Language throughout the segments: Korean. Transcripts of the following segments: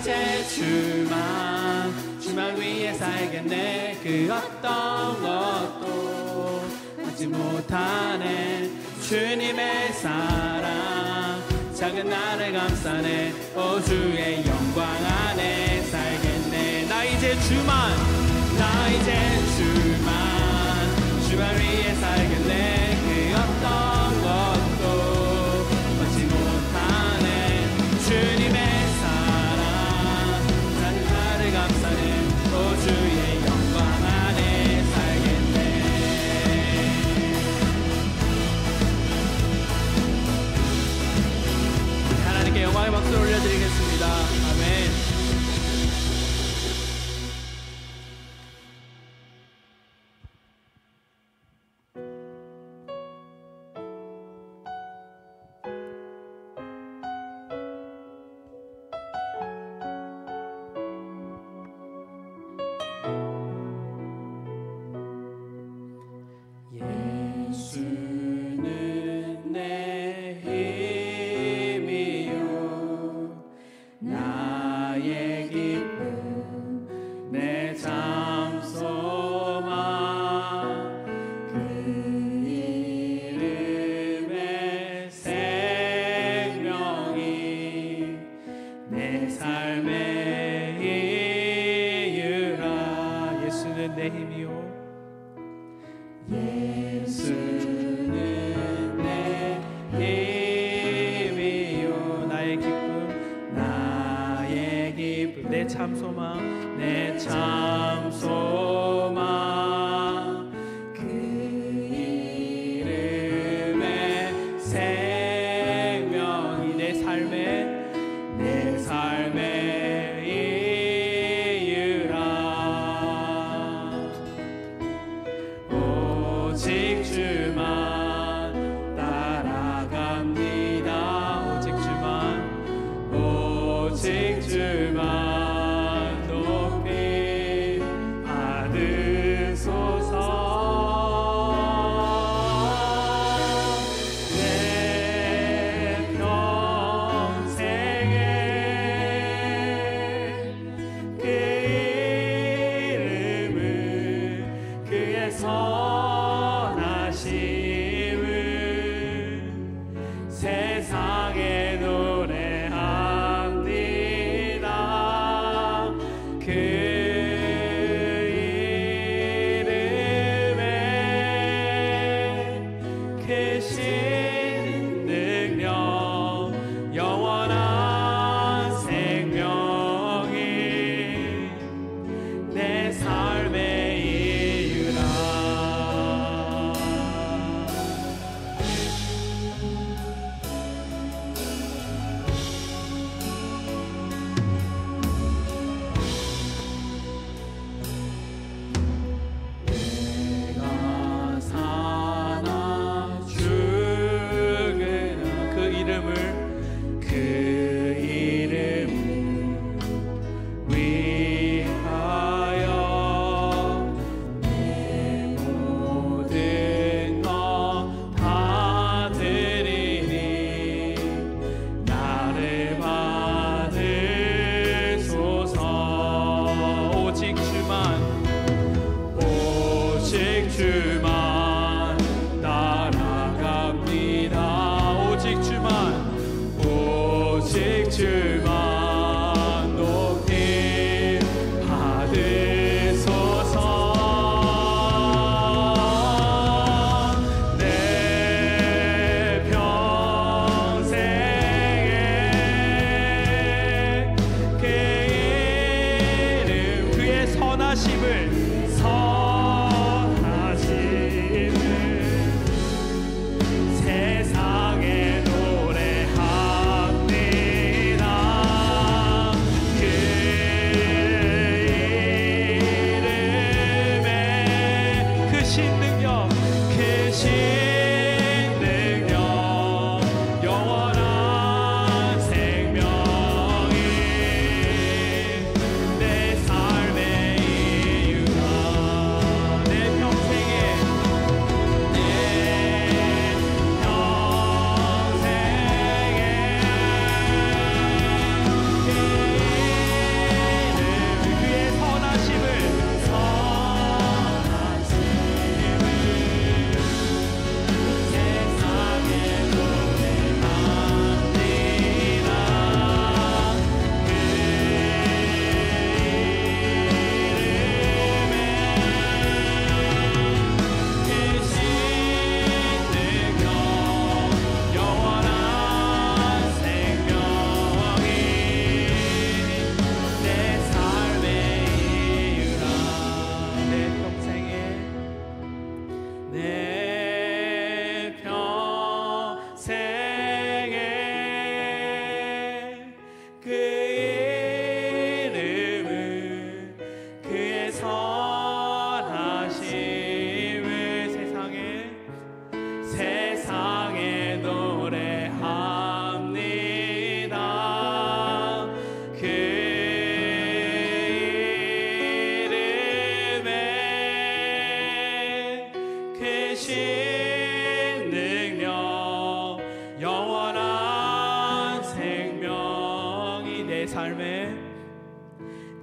이제 주만 위해 살겠네. 그 어떤 것도 하지 못하네. 주님의 사랑 작은 나를 감싸네. 오 주의 영광 안에 살겠네. 나 이제 주만 위해 살겠네. 그 어떤 것도 받지 못하네. 주님의 사랑 작은 나를 감싸네. 오 주의 영광 안에 살겠네. 하나님께 영광의 박수를 올려드리겠습니다. 아멘. 예수는 내 힘이요 나의 기쁨 내 잠소망 그 이름의 생명이 내 삶의 이유라. 예수는 내 힘이요 예수는 내 힘이요 나의 기쁨 내 참소망 내 참소망 그 이름의 생명이 내 삶의 이유라. 오직 주만 따라갑니다. 오직 주만 높이 받으소서. 내 평생에 그 이름을 그의 선하심을 세상에 노래합니다.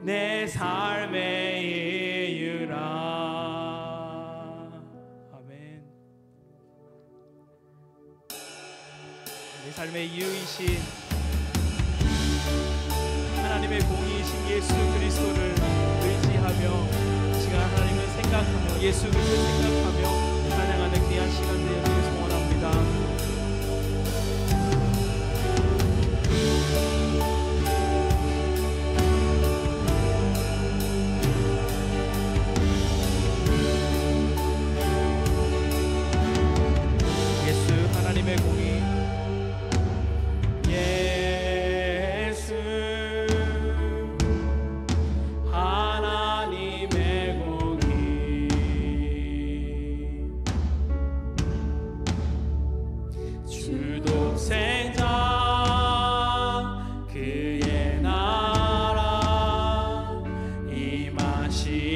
내 삶의 이유라. 아멘. 내 삶의 이유이신 하나님의 공의이신 예수 그리스도를 의지하며 시간 하나님을 생각하며 예수 그리스도를 생각하며 찬양하는 귀한 시간 되기를 소원합니다. 하나님의 공의 예수 하나님의 공의 주독생자 그의 나라 임하시네.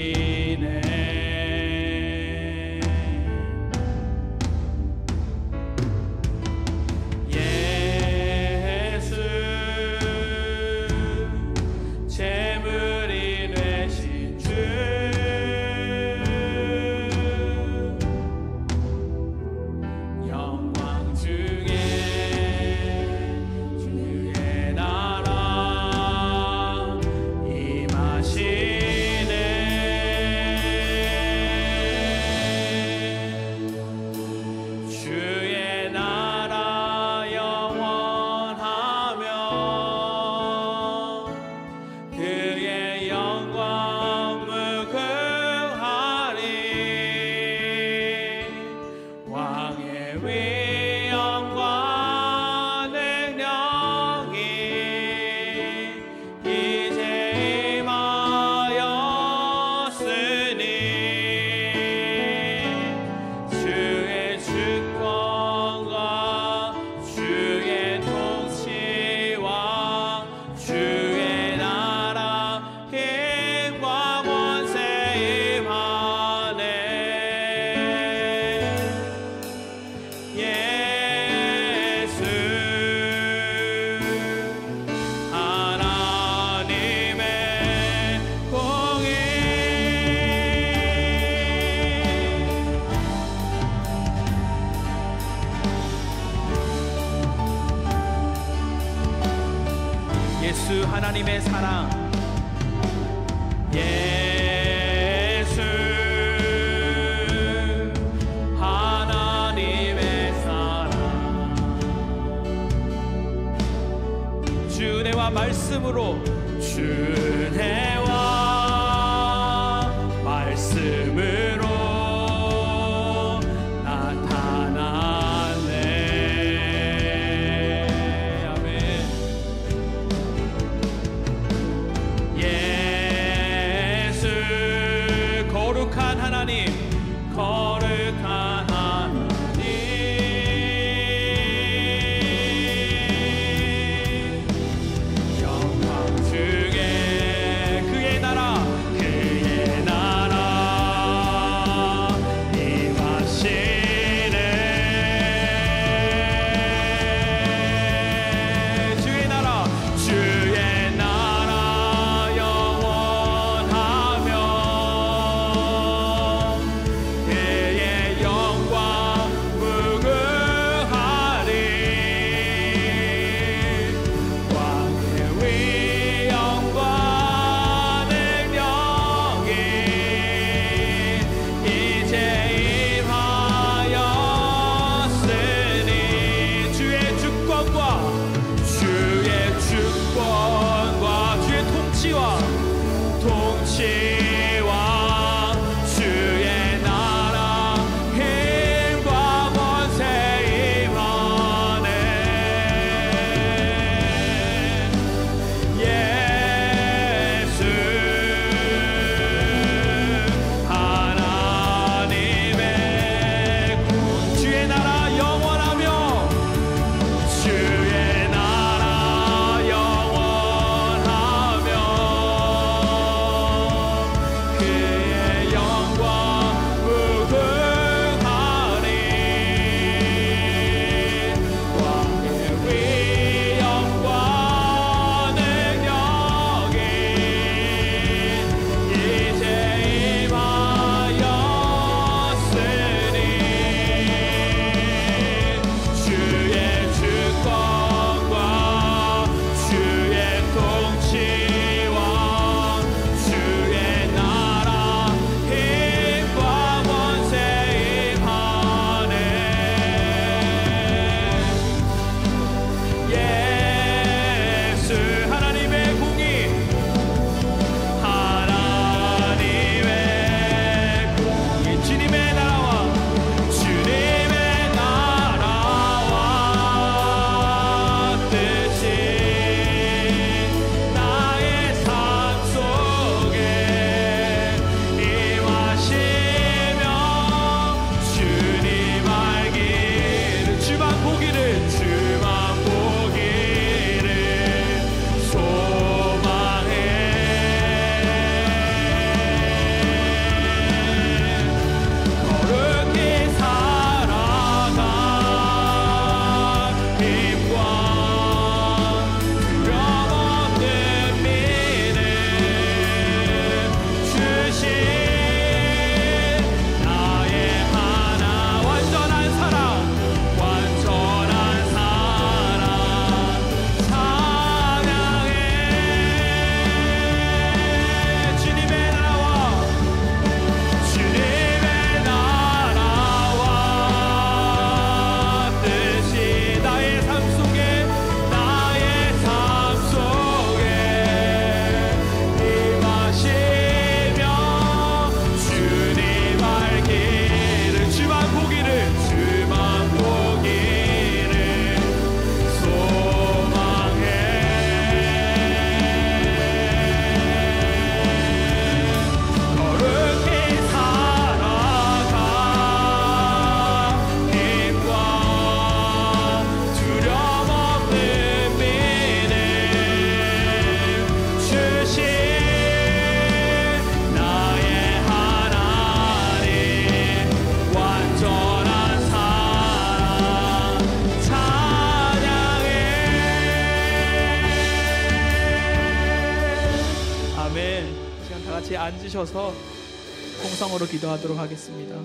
예수 하나님의 사랑 예수 하나님의 사랑 주내와 말씀으로 주내와 말씀으로 거룩한 하나님 영광 중에 그의 나라 아멘. 시간 다 같이 앉으셔서 통성으로 기도하도록 하겠습니다.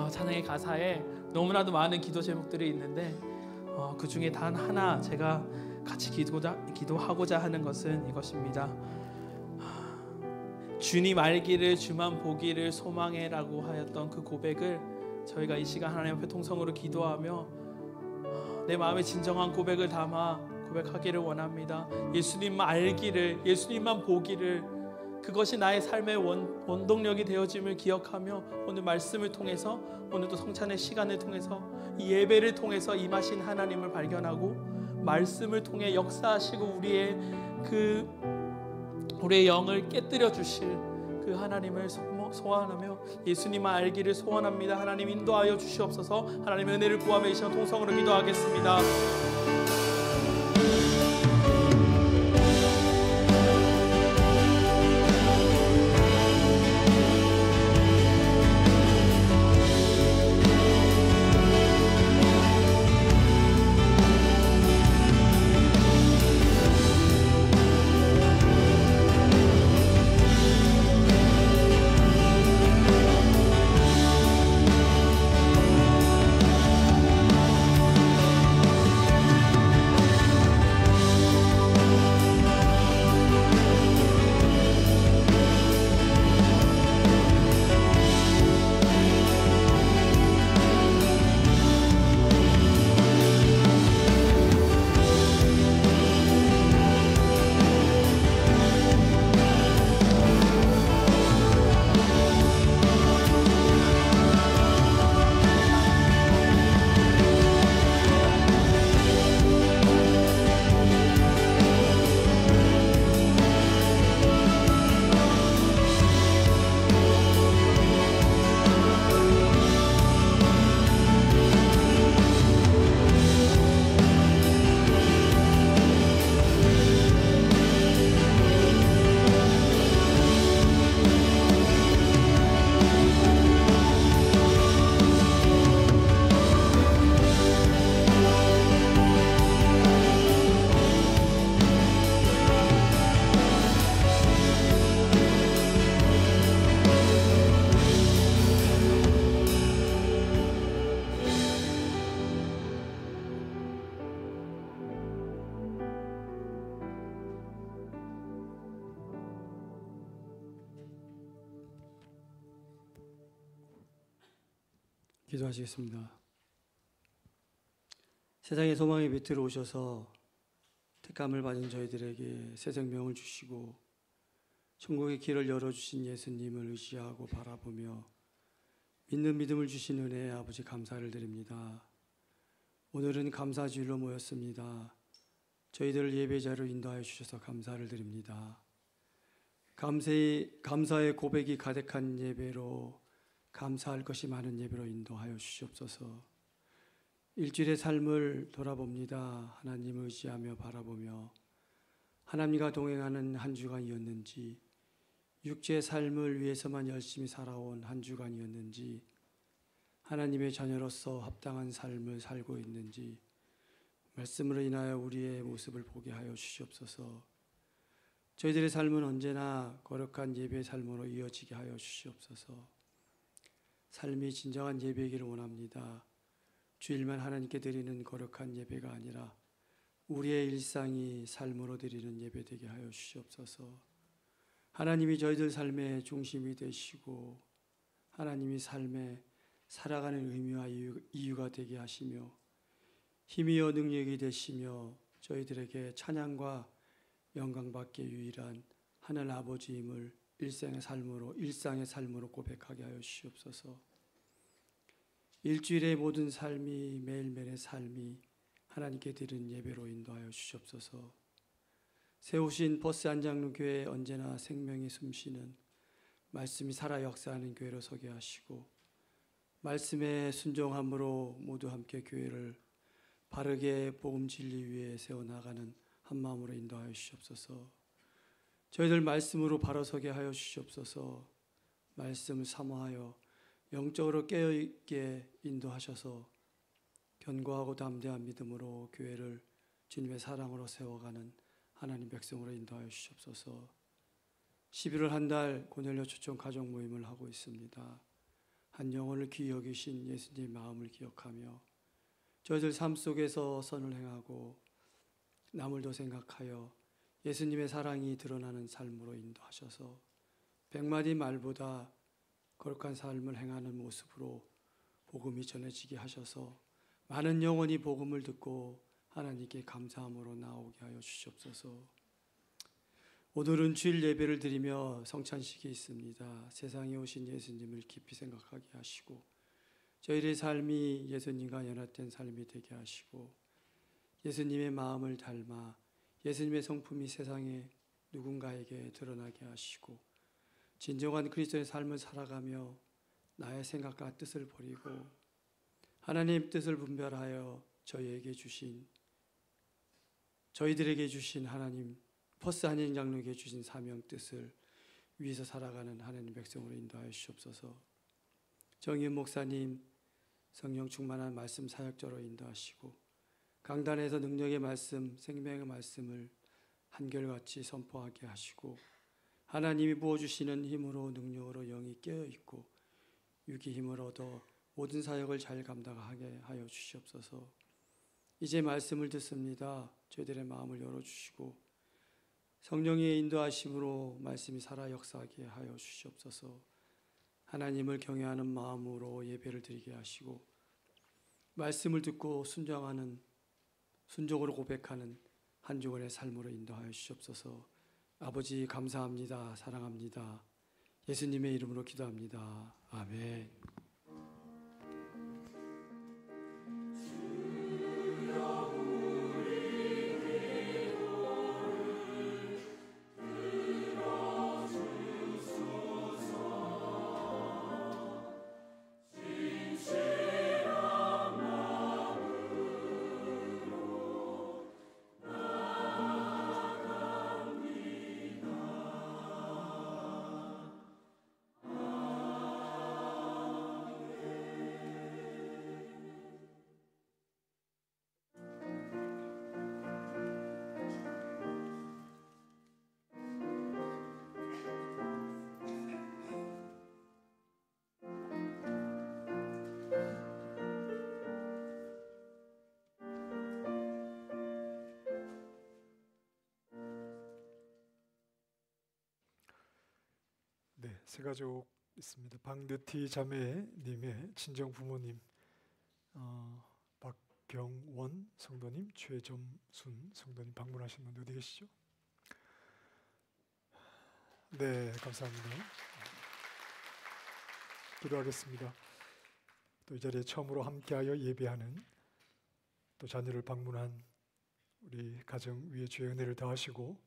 찬양의 가사에 너무나도 많은 기도 제목들이 있는데 그 중에 단 하나 제가 같이 기도하고자 하는 것은 이것입니다. 주님 알기를 주만 보기를 소망해라고 하였던 그 고백을 저희가 이 시간 하나님 앞에 통성으로 기도하며 내 마음의 진정한 고백을 담아 고백하기를 원합니다. 예수님만 알기를, 예수님만 보기를, 그것이 나의 삶의 원동력이 되어짐을 기억하며 오늘 말씀을 통해서, 오늘도 성찬의 시간을 통해서, 이 예배를 통해서 임하신 하나님을 발견하고 말씀을 통해 역사하시고 우리의 영을 깨뜨려 주실 그 하나님을 소원하며 예수님만 알기를 소원합니다. 하나님 인도하여 주시옵소서. 하나님의 은혜를 구하며 이 시간 통성으로 기도하겠습니다. 기도하시겠습니다. 세상의 소망의 밑으로 오셔서 택함을 받은 저희들에게 새 생명을 주시고 천국의 길을 열어주신 예수님을 의지하고 바라보며 믿는 믿음을 주신 은혜에 아버지 감사를 드립니다. 오늘은 감사주일로 모였습니다. 저희들을 예배자로 인도하여 주셔서 감사를 드립니다. 감사의 고백이 가득한 예배로, 감사할 것이 많은 예배로 인도하여 주시옵소서. 일주일의 삶을 돌아봅니다. 하나님을 의지하며 바라보며 하나님과 동행하는 한 주간이었는지, 육체의 삶을 위해서만 열심히 살아온 한 주간이었는지, 하나님의 자녀로서 합당한 삶을 살고 있는지 말씀으로 인하여 우리의 모습을 보게 하여 주시옵소서. 저희들의 삶은 언제나 거룩한 예배의 삶으로 이어지게 하여 주시옵소서. 삶이 진정한 예배이기를 원합니다. 주일만 하나님께 드리는 거룩한 예배가 아니라 우리의 일상이 삶으로 드리는 예배 되게 하여 주시옵소서. 하나님이 저희들 삶의 중심이 되시고 하나님이 삶에 살아가는 의미와 이유가 되게 하시며 힘이요 능력이 되시며 저희들에게 찬양과 영광받게 유일한 하늘 아버지임을 일상의 삶으로 고백하게 하여 주시옵소서. 일주일의 모든 삶이, 매일매일의 삶이 하나님께 드리는 예배로 인도하여 주시옵소서. 세우신 버스 안장로 교회 언제나 생명이 숨쉬는 말씀이 살아 역사하는 교회로 서게 하시고 말씀에 순종함으로 모두 함께 교회를 바르게 복음 진리 위에 세워나가는 한 마음으로 인도하여 주시옵소서. 저희들 말씀으로 바로 서게 하여 주시옵소서. 말씀을 사모하여 영적으로 깨어있게 인도하셔서 견고하고 담대한 믿음으로 교회를 주님의 사랑으로 세워가는 하나님 백성으로 인도하여 주시옵소서. 11월 한 달 고넬료 초청 가족 모임을 하고 있습니다. 한 영혼을 귀히 여기신 예수님의 마음을 기억하며 저희들 삶 속에서 선을 행하고 남을 더 생각하여 예수님의 사랑이 드러나는 삶으로 인도하셔서 100마디 말보다 거룩한 삶을 행하는 모습으로 복음이 전해지게 하셔서 많은 영혼이 복음을 듣고 하나님께 감사함으로 나오게 하여 주시옵소서. 오늘은 주일 예배를 드리며 성찬식이 있습니다. 세상에 오신 예수님을 깊이 생각하게 하시고 저희의 삶이 예수님과 연합된 삶이 되게 하시고 예수님의 마음을 닮아 예수님의 성품이 세상에 누군가에게 드러나게 하시고 진정한 그리스도의 삶을 살아가며 나의 생각과 뜻을 버리고 하나님 뜻을 분별하여 저희들에게 주신 하나님 퍼스 한인 장로에게 주신 사명 뜻을 위해서 살아가는 하나님 백성으로 인도하여 주시옵소서. 정의은 목사님 성령 충만한 말씀 사역자로 인도하시고 강단에서 능력의 말씀, 생명의 말씀을 한결같이 선포하게 하시고 하나님이 부어주시는 힘으로 능력으로 영이 깨어있고 육이 힘을 얻어 모든 사역을 잘 감당하게 하여 주시옵소서. 이제 말씀을 듣습니다. 저희들의 마음을 열어주시고 성령의 인도하심으로 말씀이 살아 역사하게 하여 주시옵소서. 하나님을 경외하는 마음으로 예배를 드리게 하시고 말씀을 듣고 순종으로 고백하는 한 주간의 삶으로 인도하여 주시옵소서. 아버지 감사합니다. 사랑합니다. 예수님의 이름으로 기도합니다. 아멘. 네, 세 가족 있습니다. 방드티 자매님의 친정 부모님, 박경원 성도님, 최점순 성도님 방문하신 분 어디 계시죠? 네, 감사합니다. 기도하겠습니다. 또 이 자리에 처음으로 함께하여 예배하는 또 자녀를 방문한 우리 가정 위에 주의 은혜를 더하시고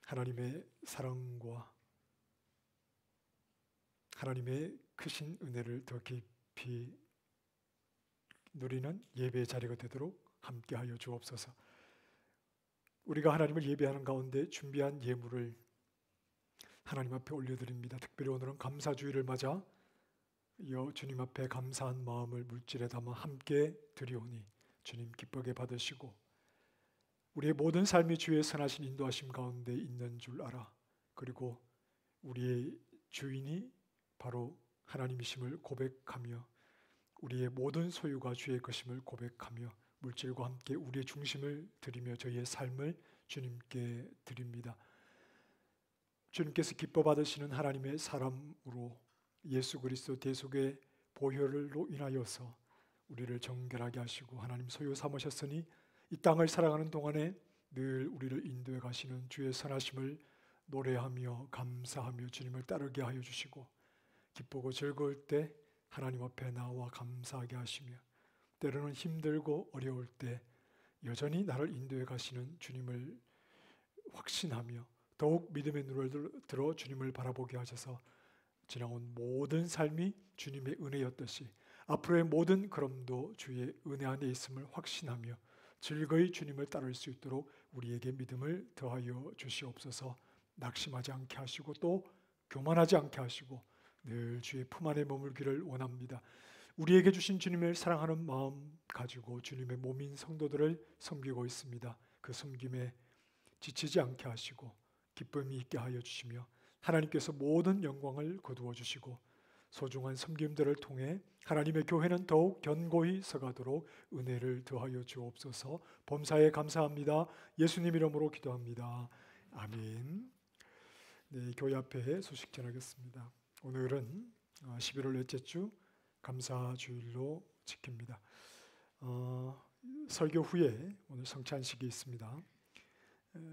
하나님의 사랑과 하나님의 크신 은혜를 더 깊이 누리는 예배의 자리가 되도록 함께하여 주옵소서. 우리가 하나님을 예배하는 가운데 준비한 예물을 하나님 앞에 올려드립니다. 특별히 오늘은 감사주일을 맞아 주님 앞에 감사한 마음을 물질에 담아 함께 드리오니 주님 기쁘게 받으시고 우리의 모든 삶이 주의 선하신 인도하심 가운데 있는 줄 알아. 그리고 우리의 주인이 바로 하나님이심을 고백하며 우리의 모든 소유가 주의 것임을 고백하며 물질과 함께 우리의 중심을 드리며 저희의 삶을 주님께 드립니다. 주님께서 기뻐 받으시는 하나님의 사람으로 예수 그리스도 대속의 보혈로 인하여서 우리를 정결하게 하시고 하나님 소유 삼으셨으니 이 땅을 살아가는 동안에 늘 우리를 인도해 가시는 주의 선하심을 노래하며 감사하며 주님을 따르게 하여 주시고 기쁘고 즐거울 때 하나님 앞에 나와 감사하게 하시며 때로는 힘들고 어려울 때 여전히 나를 인도해 가시는 주님을 확신하며 더욱 믿음의 눈을 들어 주님을 바라보게 하셔서 지나온 모든 삶이 주님의 은혜였듯이 앞으로의 모든 걸음도 주의 은혜 안에 있음을 확신하며 즐거이 주님을 따를 수 있도록 우리에게 믿음을 더하여 주시옵소서. 낙심하지 않게 하시고 또 교만하지 않게 하시고 늘 주의 품 안에 머물기를 원합니다. 우리에게 주신 주님을 사랑하는 마음 가지고 주님의 몸인 성도들을 섬기고 있습니다. 그 섬김에 지치지 않게 하시고 기쁨이 있게 하여 주시며 하나님께서 모든 영광을 거두어 주시고 소중한 섬김들을 통해 하나님의 교회는 더욱 견고히 서가도록 은혜를 더하여 주옵소서. 범사에 감사합니다. 예수님 이름으로 기도합니다. 아멘. 네, 교회 앞에 소식 전하겠습니다. 오늘은 11월 넷째 주 감사주일로 지킵니다. 설교 후에 오늘 성찬식이 있습니다.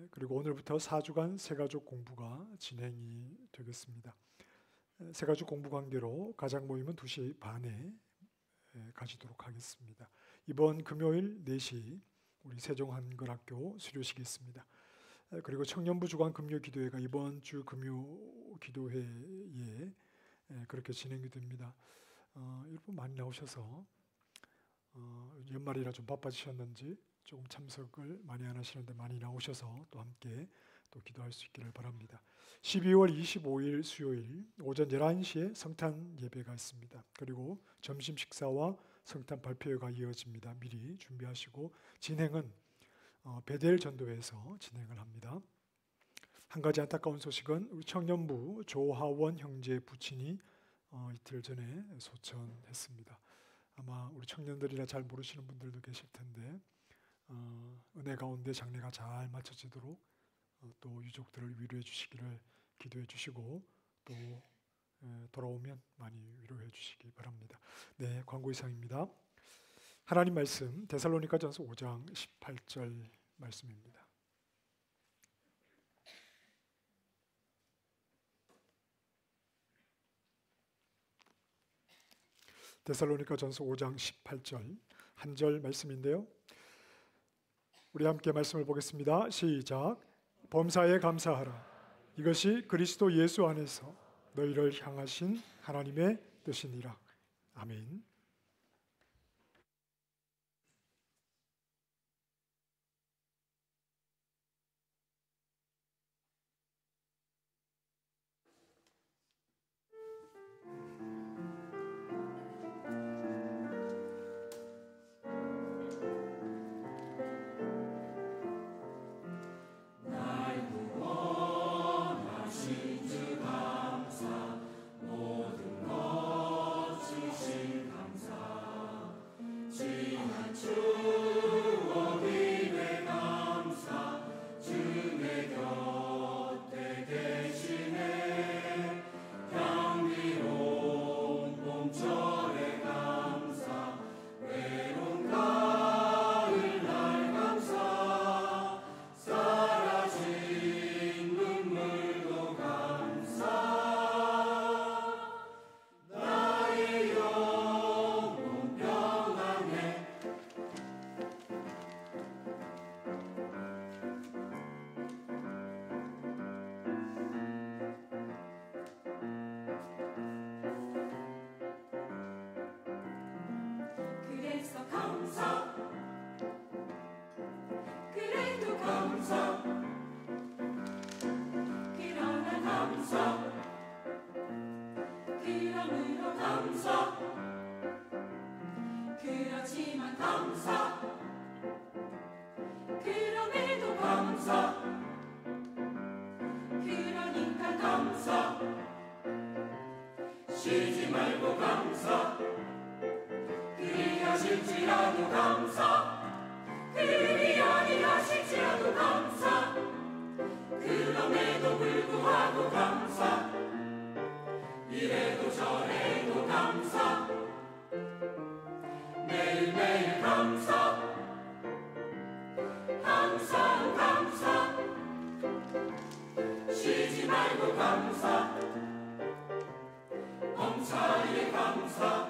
그리고 오늘부터 4주간 새가족 공부가 진행이 되겠습니다. 새가족 공부 관계로 가장 모임은 2시 반에 가지도록 하겠습니다. 이번 금요일 4시 우리 세종한글학교 수료식이 있습니다. 그리고 청년부 주간 금요 기도회가 이번 주 금요 기도회에 그렇게 진행이 됩니다. 여러분 많이 나오셔서 연말이라 좀 바빠지셨는지 조금 참석을 많이 안 하시는데 많이 나오셔서 또 함께 또 기도할 수 있기를 바랍니다. 12월 25일 수요일 오전 11시에 성탄 예배가 있습니다. 그리고 점심 식사와 성탄 발표회가 이어집니다. 미리 준비하시고 진행은 베델 전도회에서 진행을 합니다. 한 가지 안타까운 소식은 우리 청년부 조하원 형제 부친이 이틀 전에 소천했습니다. 아마 우리 청년들이라 잘 모르시는 분들도 계실 텐데 은혜 가운데 장례가 잘 마쳐지도록 또 유족들을 위로해 주시기를 기도해 주시고 또 돌아오면 많이 위로해 주시기 바랍니다. 네, 광고 이상입니다. 하나님 말씀 데살로니가전서 5장 18절 말씀입니다. 데살로니가전서 5장 18절 한 절 말씀인데요. 우리 함께 말씀을 보겠습니다. 시작. 범사에 감사하라. 이것이 그리스도 예수 안에서 너희를 향하신 하나님의 뜻이니라. 아멘. 그렇지만 감사 그럼에도 감사 그러니까 감사 쉬지 말고 감사 그리 하실지라도 감사 그리 아니하실지라도 감사 그럼에도 불구하고 감사 이래도 저래도 감사 매일매일 감사 항상 감사 쉬지 말고 감사 범사에 감사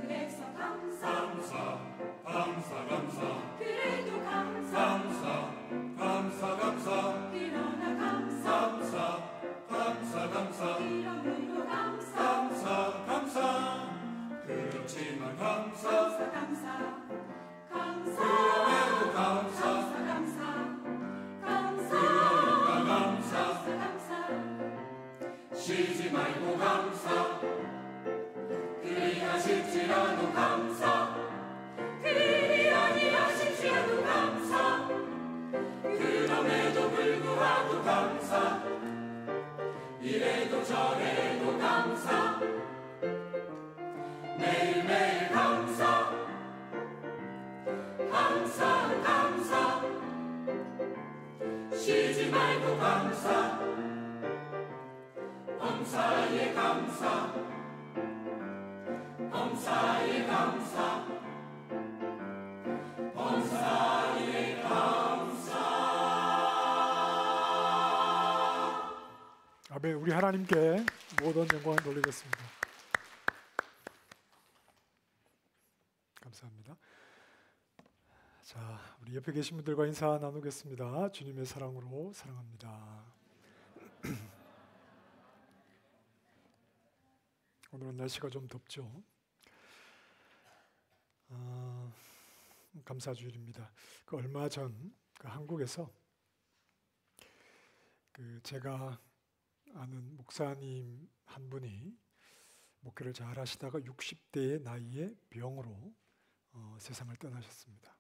그래서 감사 감사 그래도 감사 감사 그러나 감사 그러므로 감사 그렇지만 감사 그럼에도 감사 그러니까 감사 쉬지 말고 감사 범사에 감사 범사에 감사 범사에 감사. 아멘. 우리 하나님께 모든 영광을 돌리겠습니다. 감사합니다. 자, 우리 옆에 계신 분들과 인사 나누겠습니다. 주님의 사랑으로 사랑합니다. 오늘은 날씨가 좀 덥죠. 감사주일입니다. 얼마 전 한국에서 제가 아는 목사님 한 분이 목회를 잘 하시다가 60대의 나이에 병으로 세상을 떠나셨습니다.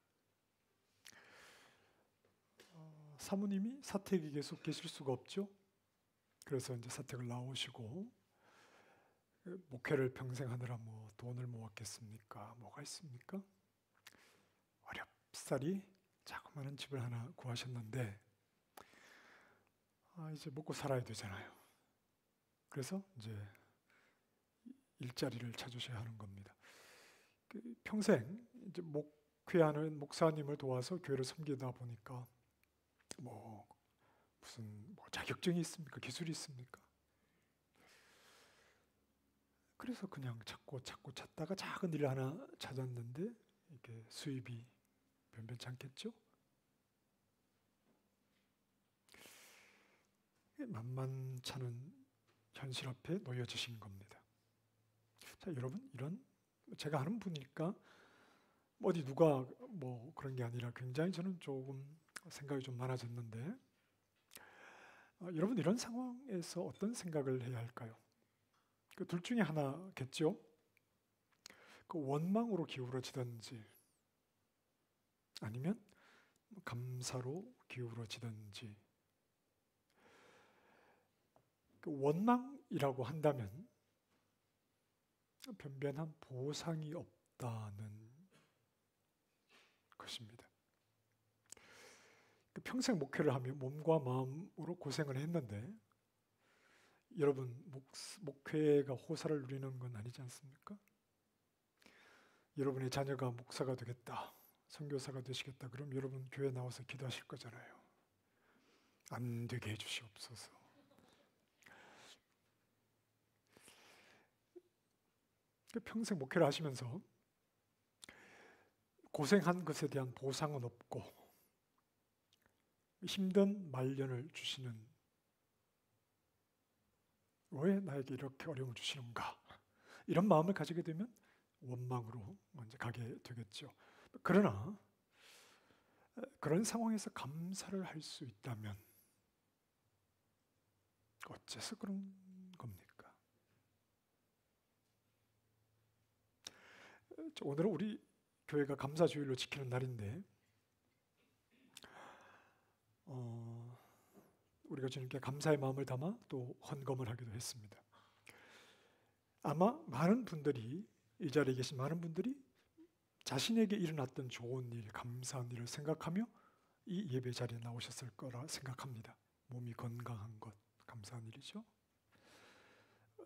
사모님이 사택에 계속 계실 수가 없죠. 그래서 이제 사택을 나오시고, 목회를 평생 하느라 뭐 돈을 모았겠습니까? 뭐가 있습니까? 어렵사리 자그마한 집을 하나 구하셨는데, 이제 먹고 살아야 되잖아요. 그래서 이제 일자리를 찾으셔야 하는 겁니다. 평생 이제 목회하는 목사님을 도와서 교회를 섬기다 보니까 무슨 자격증이 있습니까? 기술이 있습니까? 그래서 그냥 찾고 찾다가 작은 일을 하나 찾았는데 이렇게 수입이 변변치 않겠죠? 만만찮은 현실 앞에 놓여지신 겁니다. 자, 여러분, 이런 제가 아는 분이니까 어디 누가 뭐 그런 게 아니라 굉장히 저는 조금 생각이 좀 많아졌는데, 여러분 이런 상황에서 어떤 생각을 해야 할까요? 둘 중에 하나겠죠. 원망으로 기울어지든지 아니면 감사로 기울어지든지. 원망이라고 한다면 변변한 보상이 없다는 것입니다. 평생 목회를 하며 몸과 마음으로 고생을 했는데, 여러분 목회가 호사를 누리는 건 아니지 않습니까? 여러분의 자녀가 목사가 되겠다, 선교사가 되시겠다, 그럼 여러분 교회 나와서 기도하실 거잖아요. 안 되게 해주시옵소서. 평생 목회를 하시면서 고생한 것에 대한 보상은 없고 힘든 말년을 주시는, 왜 나에게 이렇게 어려움을 주시는가, 이런 마음을 가지게 되면 원망으로 먼저 가게 되겠죠. 그러나 그런 상황에서 감사를 할 수 있다면 어째서 그런 겁니까? 오늘은 우리 교회가 감사주일로 지키는 날인데, 우리가 주님께 감사의 마음을 담아 또 헌금을 하기도 했습니다. 아마 많은 분들이, 이 자리에 계신 많은 분들이 자신에게 일어났던 좋은 일, 감사한 일을 생각하며 이 예배 자리에 나오셨을 거라 생각합니다. 몸이 건강한 것, 감사한 일이죠.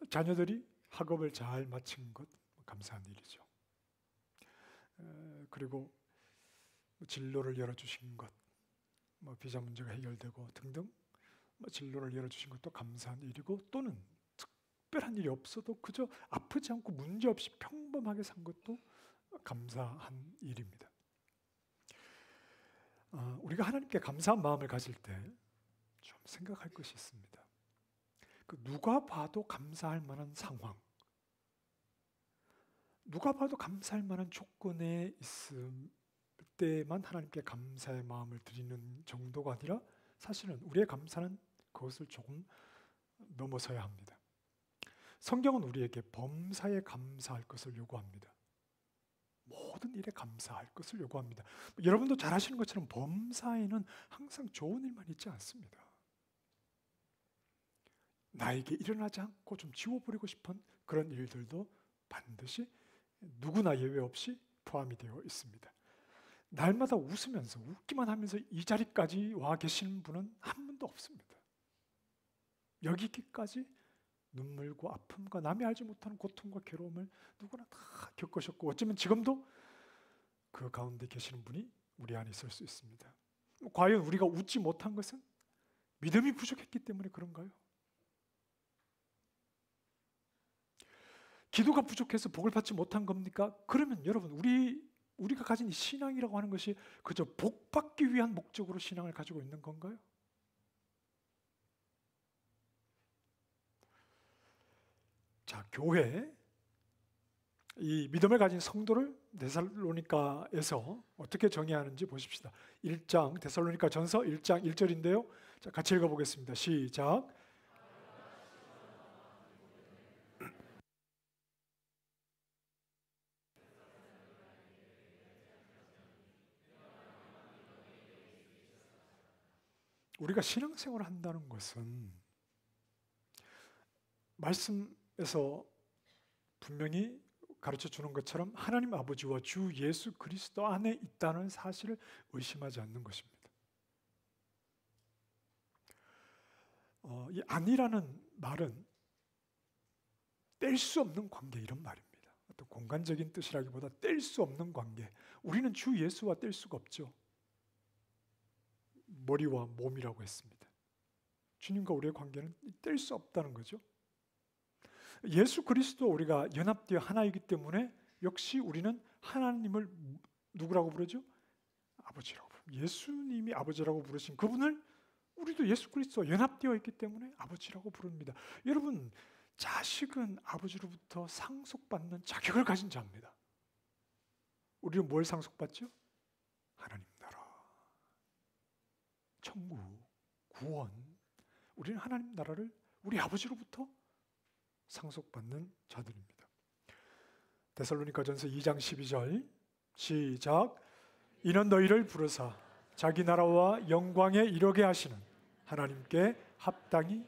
자녀들이 학업을 잘 마친 것, 감사한 일이죠. 그리고 진로를 열어주신 것, 비자 문제가 해결되고 등등 진로를 열어주신 것도 감사한 일이고, 또는 특별한 일이 없어도 그저 아프지 않고 문제없이 평범하게 산 것도 감사한 일입니다. 우리가 하나님께 감사한 마음을 가질 때 좀 생각할 것이 있습니다. 누가 봐도 감사할 만한 상황, 누가 봐도 감사할 만한 조건에 있을 때만 하나님께 감사의 마음을 드리는 정도가 아니라, 사실은 우리의 감사는 그것을 조금 넘어서야 합니다. 성경은 우리에게 범사에 감사할 것을 요구합니다. 모든 일에 감사할 것을 요구합니다. 여러분도 잘 아시는 것처럼 범사에는 항상 좋은 일만 있지 않습니다. 나에게 일어나지 않고 좀 지워버리고 싶은 그런 일들도 반드시 누구나 예외 없이 포함이 되어 있습니다. 날마다 웃으면서 웃기만 하면서 이 자리까지 와 계시는 분은 한 분도 없습니다. 여기까지 눈물과 아픔과 남이 알지 못하는 고통과 괴로움을 누구나 다 겪으셨고 어쩌면 지금도 그 가운데 계시는 분이 우리 안에 있을 수 있습니다. 과연 우리가 웃지 못한 것은 믿음이 부족했기 때문에 그런가요? 기도가 부족해서 복을 받지 못한 겁니까? 그러면 여러분 우리가 가진 이 신앙이라고 하는 것이 그저 복 받기 위한 목적으로 신앙을 가지고 있는 건가요? 자, 교회 이 믿음을 가진 성도를 데살로니가에서 어떻게 정의하는지 보십시다. 1장 데살로니가 전서 1장 1절인데요. 자, 같이 읽어보겠습니다. 시작. 우리가 신앙생활을 한다는 것은 말씀에서 분명히 가르쳐 주는 것처럼 하나님 아버지와 주 예수 그리스도 안에 있다는 사실을 의심하지 않는 것입니다. 이 안이라는 말은 뗄 수 없는 관계 이런 말입니다. 어떤 공간적인 뜻이라기보다 뗄 수 없는 관계. 우리는 주 예수와 뗄 수가 없죠. 머리와 몸이라고 했습니다. 주님과 우리의 관계는 뗄 수 없다는 거죠. 예수 그리스도 우리가 연합되어 하나이기 때문에 역시 우리는 하나님을 누구라고 부르죠? 아버지라고 부릅니다. 예수님이 아버지라고 부르신 그분을 우리도 예수 그리스도와 연합되어 있기 때문에 아버지라고 부릅니다. 여러분, 자식은 아버지로부터 상속받는 자격을 가진 자입니다. 우리는 뭘 상속받죠? 하나님 나라, 천국, 구원. 우리는 하나님 나라를 우리 아버지로부터 상속받는 자들입니다. 데살로니가전서 2장 12절 시작. 이는 너희를 부르사 자기 나라와 영광에 이르게 하시는 하나님께 합당히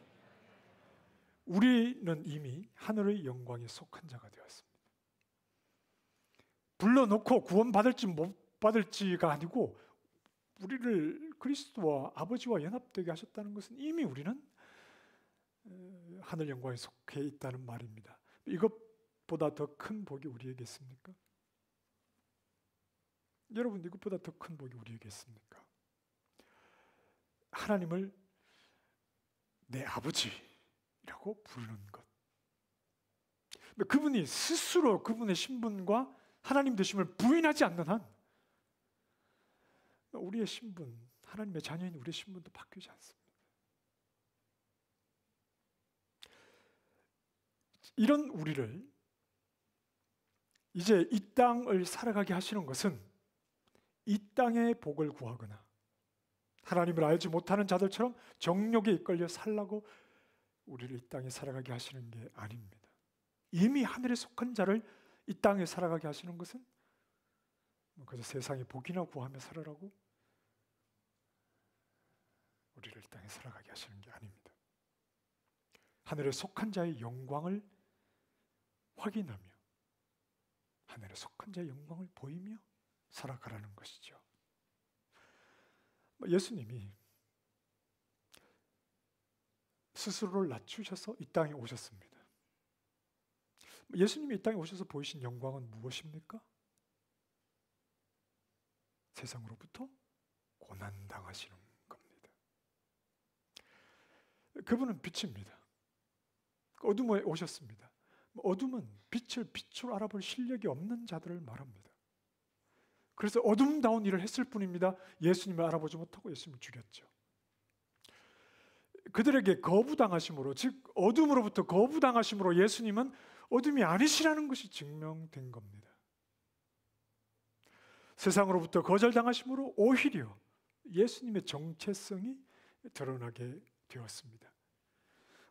우리는 이미 하늘의 영광에 속한 자가 되었습니다. 불러놓고 구원받을지 못 받을지가 아니고 우리를 그리스도와 아버지와 연합되게 하셨다는 것은 이미 우리는 하늘 영광에 속해 있다는 말입니다. 이것보다 더 큰 복이 우리에게 있습니까? 여러분, 이것보다 더 큰 복이 우리에게 있습니까? 하나님을 내 아버지라고 부르는 것. 그분이 스스로 그분의 신분과 하나님 되심을 부인하지 않는 한 우리의 신분, 하나님의 자녀인 우리의 신분도 바뀌지 않습니다. 이런 우리를 이제 이 땅을 살아가게 하시는 것은 이 땅의 복을 구하거나 하나님을 알지 못하는 자들처럼 정욕에 이끌려 살라고 우리를 이 땅에 살아가게 하시는 게 아닙니다. 이미 하늘에 속한 자를 이 땅에 살아가게 하시는 것은 그저 세상의 복이나 구하며 살아라고 우리를 이 땅에 살아가게 하시는 게 아닙니다. 하늘에 속한 자의 영광을 확인하며 하늘에 속한 자의 영광을 보이며 살아가라는 것이죠. 예수님이 스스로를 낮추셔서 이 땅에 오셨습니다. 예수님이 이 땅에 오셔서 보이신 영광은 무엇입니까? 세상으로부터 고난당하시는 겁니다. 그분은 빛입니다. 어둠에 오셨습니다. 어둠은 빛으로 알아볼 실력이 없는 자들을 말합니다. 그래서 어둠다운 일을 했을 뿐입니다. 예수님을 알아보지 못하고 예수님을 죽였죠. 그들에게 거부당하심으로, 즉 어둠으로부터 거부당하심으로 예수님은 어둠이 아니시라는 것이 증명된 겁니다. 세상으로부터 거절당하심으로 오히려 예수님의 정체성이 드러나게 되었습니다.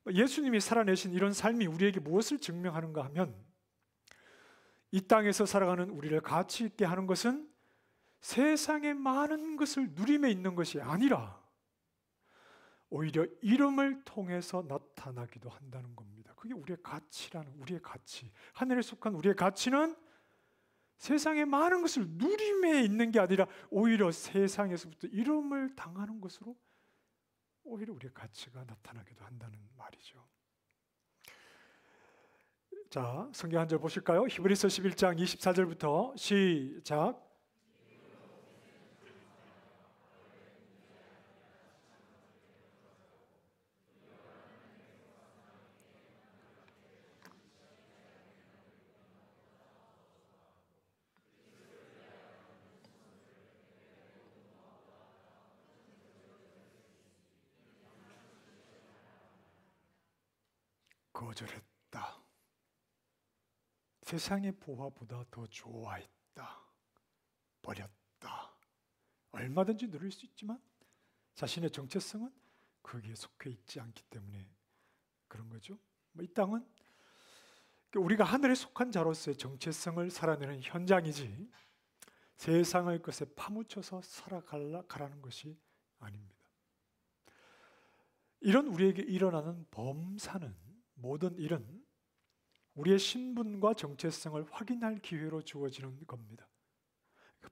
예수님이 살아내신 이런 삶이 우리에게 무엇을 증명하는가 하면 이 땅에서 살아가는 우리를 가치 있게 하는 것은 세상의 많은 것을 누림에 있는 것이 아니라 오히려 이름을 통해서 나타나기도 한다는 겁니다. 그게 우리의 가치라는, 우리의 가치, 하늘에 속한 우리의 가치는 세상의 많은 것을 누림에 있는 게 아니라 오히려 세상에서부터 이름을 당하는 것으로 오히려 우리의 가치가 나타나기도 한다는 말이죠. 자, 성경 한 절 보실까요? 히브리서 11장 24절부터 시작. 거절했다. 세상의 보화보다 더 좋아했다. 버렸다. 얼마든지 누릴 수 있지만 자신의 정체성은 거기에 속해 있지 않기 때문에 그런 거죠. 이 땅은 우리가 하늘에 속한 자로서의 정체성을 살아내는 현장이지 세상의 것에 파묻혀서 살아가라는 것이 아닙니다. 이런 우리에게 일어나는 범사는 모든 일은 우리의 신분과 정체성을 확인할 기회로 주어지는 겁니다.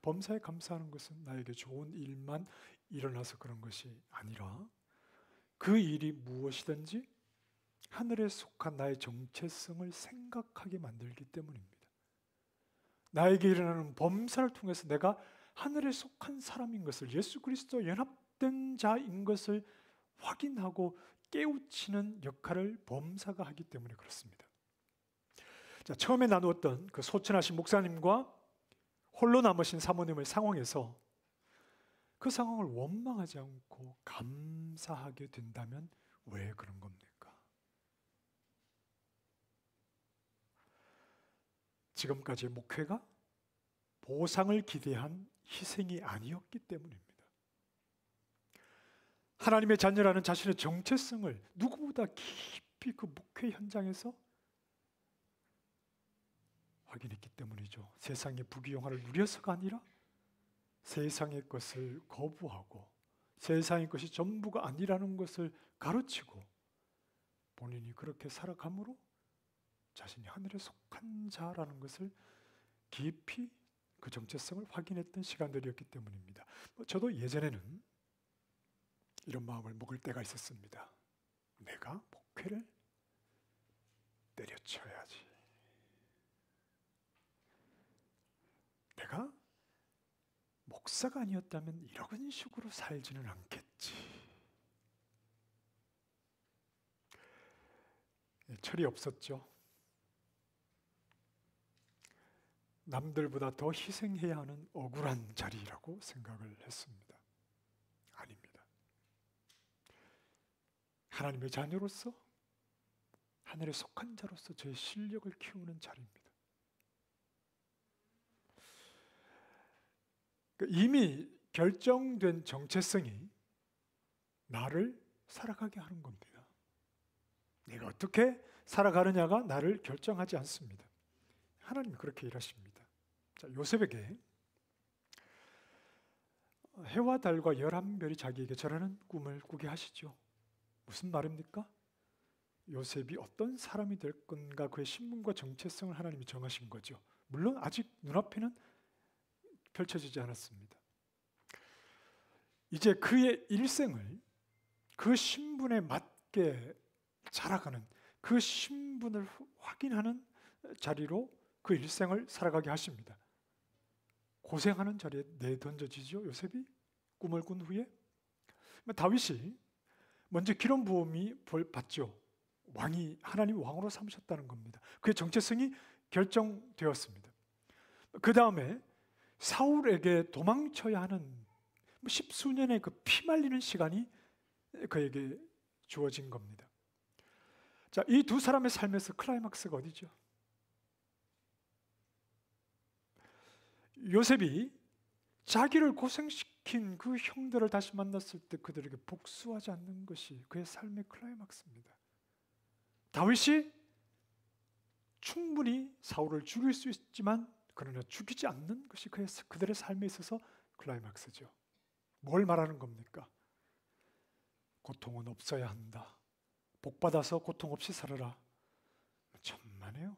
범사에 감사하는 것은 나에게 좋은 일만 일어나서 그런 것이 아니라 그 일이 무엇이든지 하늘에 속한 나의 정체성을 생각하게 만들기 때문입니다. 나에게 일어나는 범사를 통해서 내가 하늘에 속한 사람인 것을, 예수 그리스도 연합된 자인 것을 확인하고 깨우치는 역할을 범사가 하기 때문에 그렇습니다. 자, 처음에 나누었던 그 소천하신 목사님과 홀로 남으신 사모님의 상황에서 그 상황을 원망하지 않고 감사하게 된다면 왜 그런 겁니까? 지금까지의 목회가 보상을 기대한 희생이 아니었기 때문입니다. 하나님의 자녀라는 자신의 정체성을 누구보다 깊이 그 목회 현장에서 확인했기 때문이죠. 세상의 부귀영화를 누려서가 아니라 세상의 것을 거부하고 세상의 것이 전부가 아니라는 것을 가르치고 본인이 그렇게 살아감으로 자신이 하늘에 속한 자라는 것을 깊이 그 정체성을 확인했던 시간들이었기 때문입니다. 저도 예전에는 이런 마음을 먹을 때가 있었습니다. 내가 목회를 때려쳐야지. 내가 목사가 아니었다면 이런 식으로 살지는 않겠지. 철이 없었죠. 남들보다 더 희생해야 하는 억울한 자리라고 생각을 했습니다. 아닙니다. 하나님의 자녀로서 하늘에 속한 자로서 저의 실력을 키우는 자리입니다. 이미 결정된 정체성이 나를 살아가게 하는 겁니다. 내가 어떻게 살아가느냐가 나를 결정하지 않습니다. 하나님이 그렇게 일하십니다. 자, 요셉에게 해와 달과 11별이 자기에게 절하는 꿈을 꾸게 하시죠. 무슨 말입니까? 요셉이 어떤 사람이 될 건가, 그의 신분과 정체성을 하나님이 정하신 거죠. 물론 아직 눈앞에는 펼쳐지지 않았습니다. 이제 그의 일생을 그 신분에 맞게 자라가는, 그 신분을 확인하는 자리로 그 일생을 살아가게 하십니다. 고생하는 자리에 내던져지죠. 요셉이 꿈을 꾼 후에 다윗이 먼저 기름 부음이 받죠. 왕이 하나님 왕으로 삼으셨다는 겁니다. 그의 정체성이 결정되었습니다. 그 다음에 사울에게 도망쳐야 하는 십수년의 그 피말리는 시간이 그에게 주어진 겁니다. 자, 이 두 사람의 삶에서 클라이막스가 어디죠? 요셉이 자기를 고생시킨 그 형들을 다시 만났을 때 그들에게 복수하지 않는 것이 그의 삶의 클라이막스입니다. 다윗이 충분히 사울을 죽일 수 있지만 그러나 죽이지 않는 것이 그들의 삶에 있어서 클라이막스죠. 뭘 말하는 겁니까? 고통은 없어야 한다. 복받아서 고통 없이 살아라. 천만에요.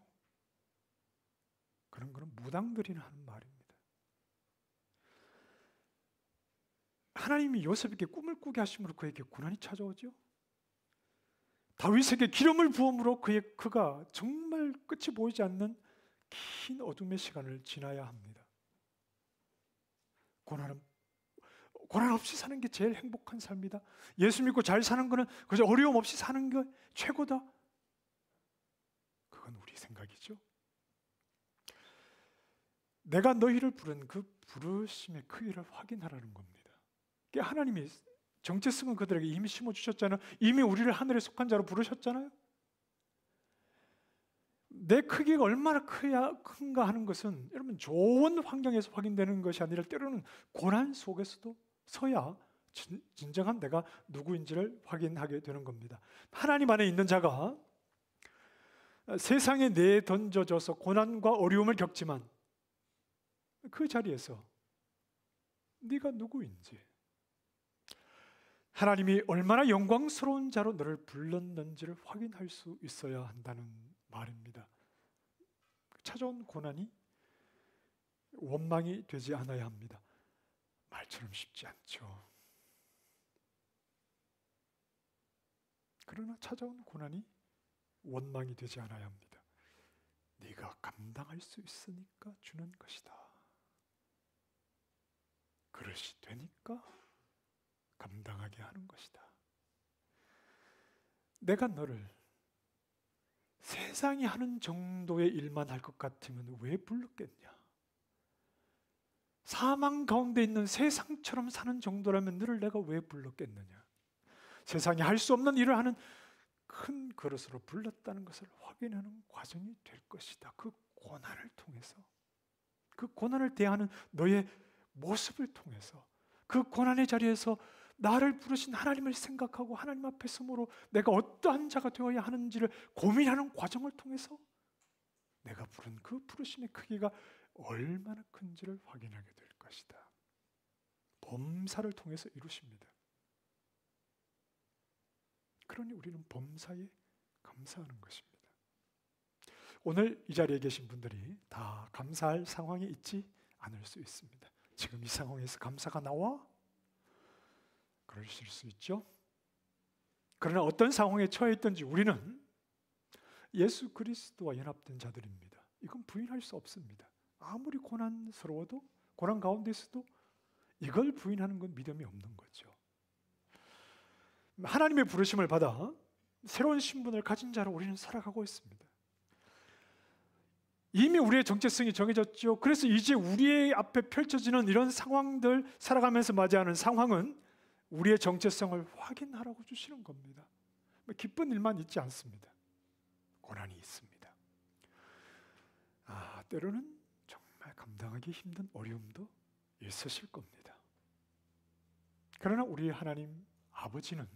그런 거는 무당들이나 하는 말입니다. 하나님이 요셉에게 꿈을 꾸게 하심으로 그에게 고난이 찾아오죠. 다윗에게 기름을 부음으로 그가 정말 끝이 보이지 않는 긴 어둠의 시간을 지나야 합니다. 고난 없이 사는 게 제일 행복한 삶이다. 예수 믿고 잘 사는 거는 그저 어려움 없이 사는 게 최고다. 그건 우리 생각이죠. 내가 너희를 부른 그 부르심의 크기를 확인하라는 겁니다. 하나님이 정체성은 그들에게 이미 심어주셨잖아요. 이미 우리를 하늘에 속한 자로 부르셨잖아요. 내 크기가 얼마나 큰가 하는 것은 여러분 좋은 환경에서 확인되는 것이 아니라 때로는 고난 속에서도 서야 진정한 내가 누구인지를 확인하게 되는 겁니다. 하나님 안에 있는 자가 세상에 내던져져서 고난과 어려움을 겪지만 그 자리에서 네가 누구인지, 하나님이 얼마나 영광스러운 자로 너를 불렀는지를 확인할 수 있어야 한다는 말입니다. 찾아온 고난이 원망이 되지 않아야 합니다. 말처럼 쉽지 않죠. 그러나 찾아온 고난이 원망이 되지 않아야 합니다. 네가 감당할 수 있으니까 주는 것이다. 그릇이 되니까 감당하게 하는 것이다. 내가 너를 세상이 하는 정도의 일만 할 것 같으면 왜 불렀겠냐? 사망 가운데 있는 세상처럼 사는 정도라면 너를 내가 왜 불렀겠느냐? 세상이 할 수 없는 일을 하는 큰 그릇으로 불렀다는 것을 확인하는 과정이 될 것이다. 그 고난을 통해서, 그 고난을 대하는 너의 모습을 통해서, 그 고난의 자리에서 나를 부르신 하나님을 생각하고 하나님 앞에 서므로 내가 어떠한 자가 되어야 하는지를 고민하는 과정을 통해서 내가 부른 그 부르심의 크기가 얼마나 큰지를 확인하게 될 것이다. 범사를 통해서 이루십니다. 그러니 우리는 범사에 감사하는 것입니다. 오늘 이 자리에 계신 분들이 다 감사할 상황에 있지 않을 수 있습니다. 지금 이 상황에서 감사가 나와? 그러실 수 있죠. 그러나 어떤 상황에 처해 있든지 우리는 예수 그리스도와 연합된 자들입니다. 이건 부인할 수 없습니다. 아무리 고난스러워도, 고난 가운데서도 이걸 부인하는 건 믿음이 없는 거죠. 하나님의 부르심을 받아 새로운 신분을 가진 자로 우리는 살아가고 있습니다. 이미 우리의 정체성이 정해졌죠. 그래서 이제 우리의 앞에 펼쳐지는 이런 상황들, 살아가면서 맞이하는 상황은 우리의 정체성을 확인하라고 주시는 겁니다. 기쁜 일만 있지 않습니다. 고난이 있습니다. 때로는 정말 감당하기 힘든 어려움도 있으실 겁니다. 그러나 우리 하나님 아버지는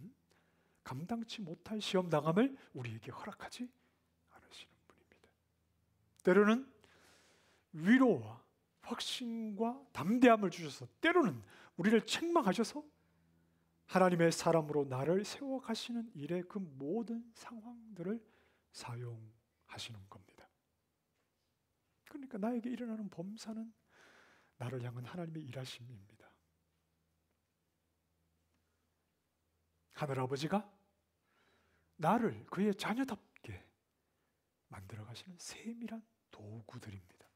감당치 못할 시험당함을 우리에게 허락하지 않으시는 분입니다. 때로는 위로와 확신과 담대함을 주셔서, 때로는 우리를 책망하셔서 하나님의 사람으로 나를 세워가시는 일의 그 모든 상황들을 사용하시는 겁니다. 그러니까 나에게 일어나는 범사는 나를 향한 하나님의 일하심입니다. 하늘아버지가 나를 그의 자녀답게 만들어가시는 세밀한 도구들입니다.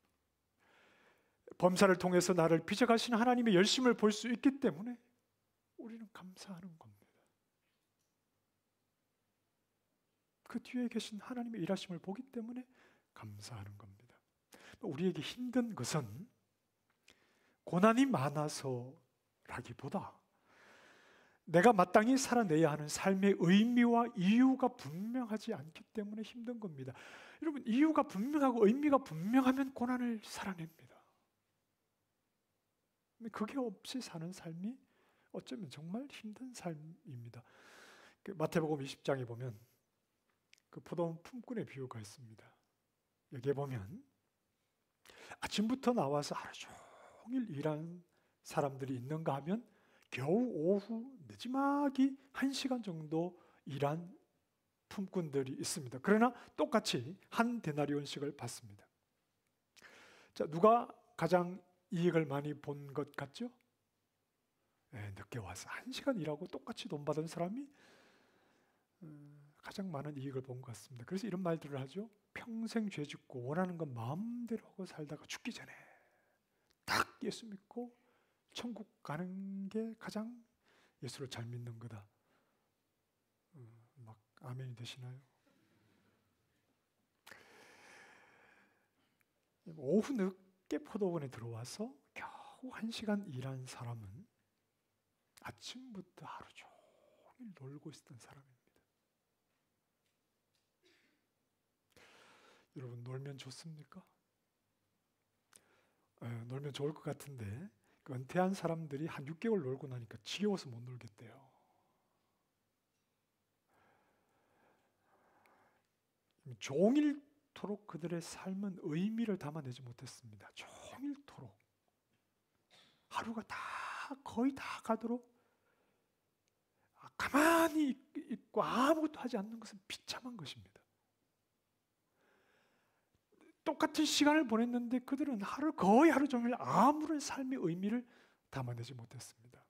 범사를 통해서 나를 빚어가시는 하나님의 열심을 볼 수 있기 때문에 우리는 감사하는 겁니다. 그 뒤에 계신 하나님의 일하심을 보기 때문에 감사하는 겁니다. 우리에게 힘든 것은 고난이 많아서라기보다 내가 마땅히 살아내야 하는 삶의 의미와 이유가 분명하지 않기 때문에 힘든 겁니다. 여러분, 이유가 분명하고 의미가 분명하면 고난을 살아냅니다. 그게 없이 사는 삶이 어쩌면 정말 힘든 삶입니다. 마태복음 20장에 보면 그 포도원 품꾼의 비유가 있습니다. 여기에 보면 아침부터 나와서 하루 종일 일한 사람들이 있는가 하면 겨우 오후 늦지막이 1시간 정도 일한 품꾼들이 있습니다. 그러나 똑같이 한 데나리온씩을 받습니다. 자, 누가 가장 이익을 많이 본 것 같죠? 네, 늦게 와서 1시간 일하고 똑같이 돈 받은 사람이 가장 많은 이익을 본 것 같습니다. 그래서 이런 말들을 하죠. 평생 죄 짓고 원하는 건 마음대로 하고 살다가 죽기 전에 딱 예수 믿고 천국 가는 게 가장 예수를 잘 믿는 거다. 막 아멘이 되시나요? 오후 늦게 포도원에 들어와서 겨우 1시간 일한 사람은 아침부터 하루 종일 놀고 있었던 사람입니다. 여러분, 놀면 좋습니까? 놀면 좋을 것 같은데 그 은퇴한 사람들이 한 6개월 놀고 나니까 지겨워서 못 놀겠대요. 종일토록 그들의 삶은 의미를 담아내지 못했습니다. 종일토록 하루가 거의 다 가도록 가만히 있고 아무것도 하지 않는 것은 비참한 것입니다. 똑같은 시간을 보냈는데 그들은 거의 하루 종일 아무런 삶의 의미를 담아내지 못했습니다.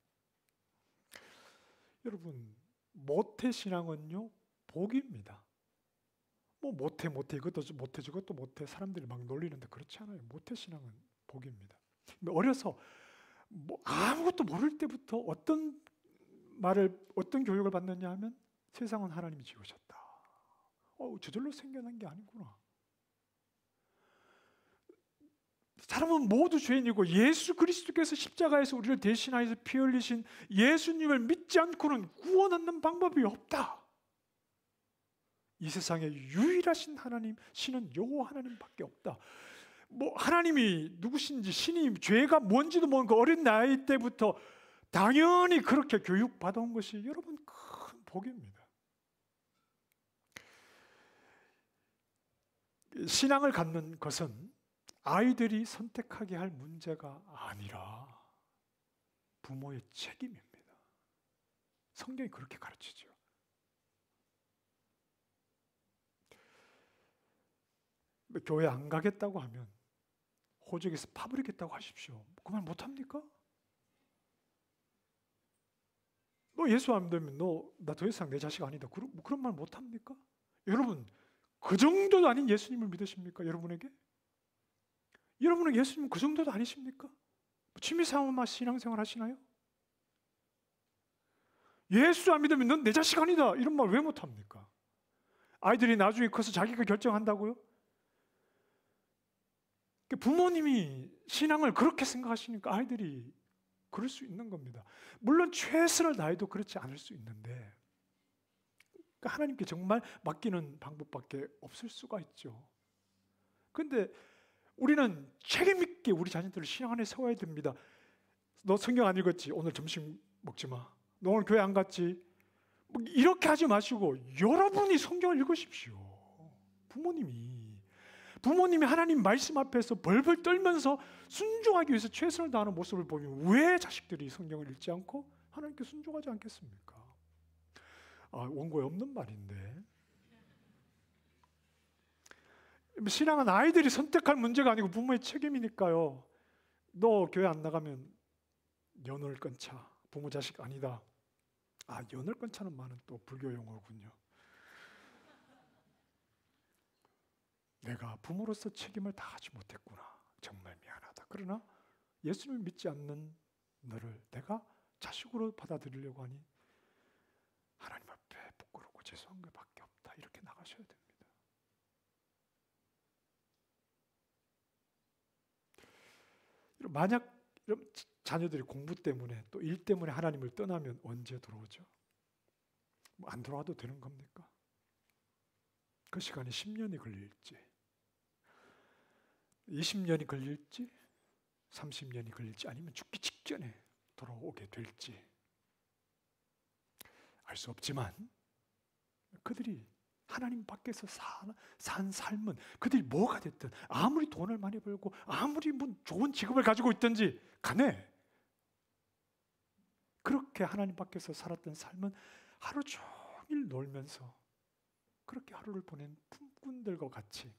여러분, 모태신앙은요 복입니다. 뭐 모태 이것도 모태 저것도 모태 사람들이 막 놀리는데 그렇지 않아요. 모태신앙은 복입니다. 어려서 뭐 아무것도 모를 때부터 어떤 교육을 받느냐 하면 세상은 하나님이 지으셨다. 저절로 생겨난 게 아니구나. 사람은 모두 죄인이고 예수 그리스도께서 십자가에서 우리를 대신하여서 피 흘리신 예수님을 믿지 않고는 구원 얻는 방법이 없다. 이 세상에 유일하신 하나님, 신은 여호와 하나님밖에 없다. 뭐 하나님이 누구신지, 신이 죄가 뭔지도 모르는 그 어린 나이 때부터 당연히 그렇게 교육받아온 것이 여러분 큰 복입니다. 신앙을 갖는 것은 아이들이 선택하게 할 문제가 아니라 부모의 책임입니다. 성경이 그렇게 가르치죠. 교회 안 가겠다고 하면 호적에서 파버리겠다고 하십시오. 그 말 못합니까? 너 예수 안 믿으면 나 더 이상 내 자식 아니다. 그런 말 못합니까? 여러분, 그 정도도 아닌 예수님을 믿으십니까? 여러분에게? 여러분은 예수님 그 정도도 아니십니까? 취미삼아 신앙생활 하시나요? 예수 안 믿으면 넌 내 자식 아니다. 이런 말 왜 못합니까? 아이들이 나중에 커서 자기가 결정한다고요? 부모님이 신앙을 그렇게 생각하시니까 아이들이 그럴 수 있는 겁니다. 물론 최선을 다해도 그렇지 않을 수 있는데 하나님께 정말 맡기는 방법밖에 없을 수가 있죠. 그런데 우리는 책임 있게 우리 자녀들을 신앙 안에 세워야 됩니다. 너 성경 안 읽었지? 오늘 점심 먹지 마. 너 오늘 교회 안 갔지? 뭐 이렇게 하지 마시고 여러분이 성경을 읽으십시오. 부모님이 하나님 말씀 앞에서 벌벌 떨면서 순종하기 위해서 최선을 다하는 모습을 보면 왜 자식들이 성경을 읽지 않고 하나님께 순종하지 않겠습니까? 원고에 없는 말인데. 신앙은 아이들이 선택할 문제가 아니고 부모의 책임이니까요. 너 교회 안 나가면 연을 끊자. 부모 자식 아니다. 연을 끊자는 말은 또 불교 용어군요. 내가 부모로서 책임을 다하지 못했구나. 정말 미안하다. 그러나 예수님을 믿지 않는 너를 내가 자식으로 받아들이려고 하니 하나님 앞에 부끄럽고 죄송한 것밖에 없다. 이렇게 나가셔야 됩니다. 만약 자녀들이 공부 때문에 또 일 때문에 하나님을 떠나면 언제 돌아오죠? 안 돌아와도 되는 겁니까? 그 시간이 10년이 걸릴지 20년이 걸릴지 30년이 걸릴지 아니면 죽기 직전에 돌아오게 될지 알 수 없지만 그들이 하나님 밖에서 산 삶은 그들이 뭐가 됐든 아무리 돈을 많이 벌고 아무리 좋은 직업을 가지고 있든지 간에 그렇게 하나님 밖에서 살았던 삶은 하루 종일 놀면서 그렇게 하루를 보낸 품꾼들과 같이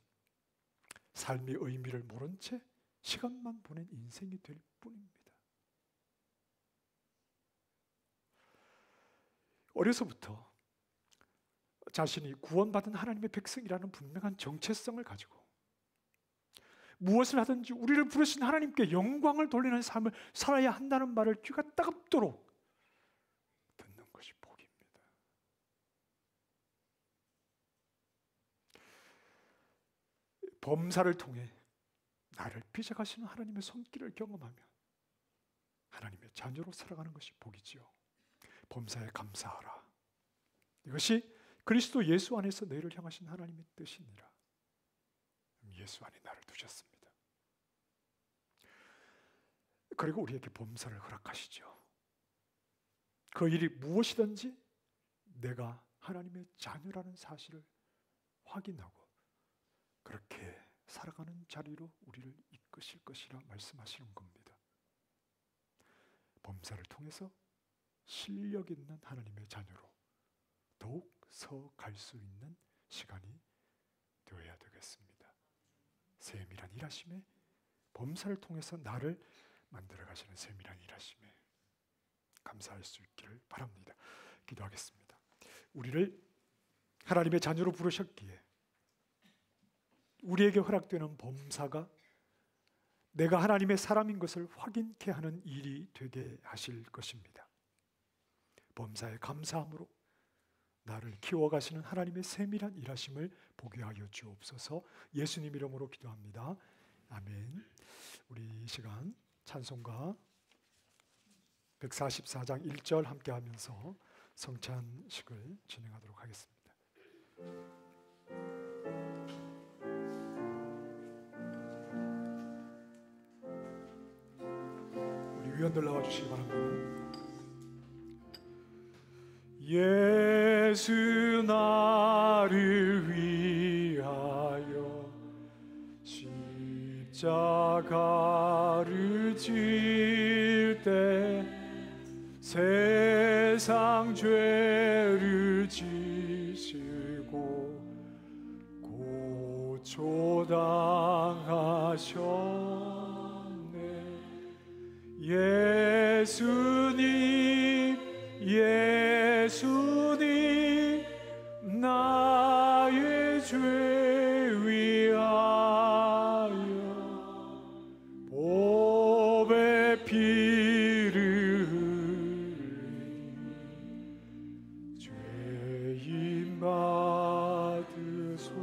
삶의 의미를 모른 채 시간만 보낸 인생이 될 뿐입니다. 어려서부터 자신이 구원받은 하나님의 백성이라는 분명한 정체성을 가지고 무엇을 하든지 우리를 부르신 하나님께 영광을 돌리는 삶을 살아야 한다는 말을 귀가 따갑도록 듣는 것이 복입니다. 범사를 통해 나를 빚어가시는 하나님의 손길을 경험하며 하나님의 자녀로 살아가는 것이 복이지요. 범사에 감사하라. 이것이 그리스도 예수 안에서 너희를 향하신 하나님의 뜻이니라. 예수 안에 나를 두셨습니다. 그리고 우리에게 범사를 허락하시죠. 그 일이 무엇이든지 내가 하나님의 자녀라는 사실을 확인하고 그렇게 살아가는 자리로 우리를 이끄실 것이라 말씀하시는 겁니다. 범사를 통해서 실력 있는 하나님의 자녀로 더욱 갈 수 있는 시간이 되어야 되겠습니다. 세밀한 일하심에 범사를 통해서 나를 만들어 가시는 세밀한 일하심에 감사할 수 있기를 바랍니다. 기도하겠습니다. 우리를 하나님의 자녀로 부르셨기에 우리에게 허락되는 범사가 내가 하나님의 사람인 것을 확인케 하는 일이 되게 하실 것입니다. 범사에 감사함으로 나를 키워가시는 하나님의 세밀한 일하심을 보게 하여 주옵소서. 예수님 이름으로 기도합니다. 아멘. 우리 이 시간 찬송가 144장 1절 함께 하면서 성찬식을 진행하도록 하겠습니다. 우리 위원들 나와주시기 바랍니다. 예수 나를 위하여 십자가를 질 때 세상 죄를 지시고 고초당하셨네. 예수님 나의 죄 위하여 보배 피를 흘리 죄인 받으소서.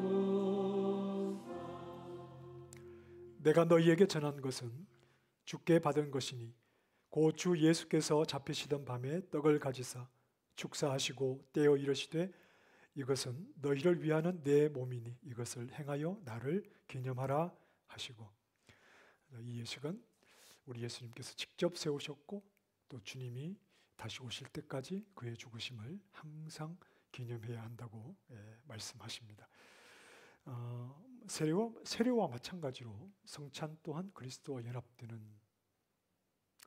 내가 너희에게 전한 것은 주께 받은 것이니 곧 주 예수께서 잡히시던 밤에 떡을 가지사 축사하시고 떼어 이르시되 이것은 너희를 위하는 내 몸이니 이것을 행하여 나를 기념하라 하시고, 이 예식은 우리 예수님께서 직접 세우셨고 또 주님이 다시 오실 때까지 그의 죽으심을 항상 기념해야 한다고 말씀하십니다. 세례와 마찬가지로 성찬 또한 그리스도와 연합되는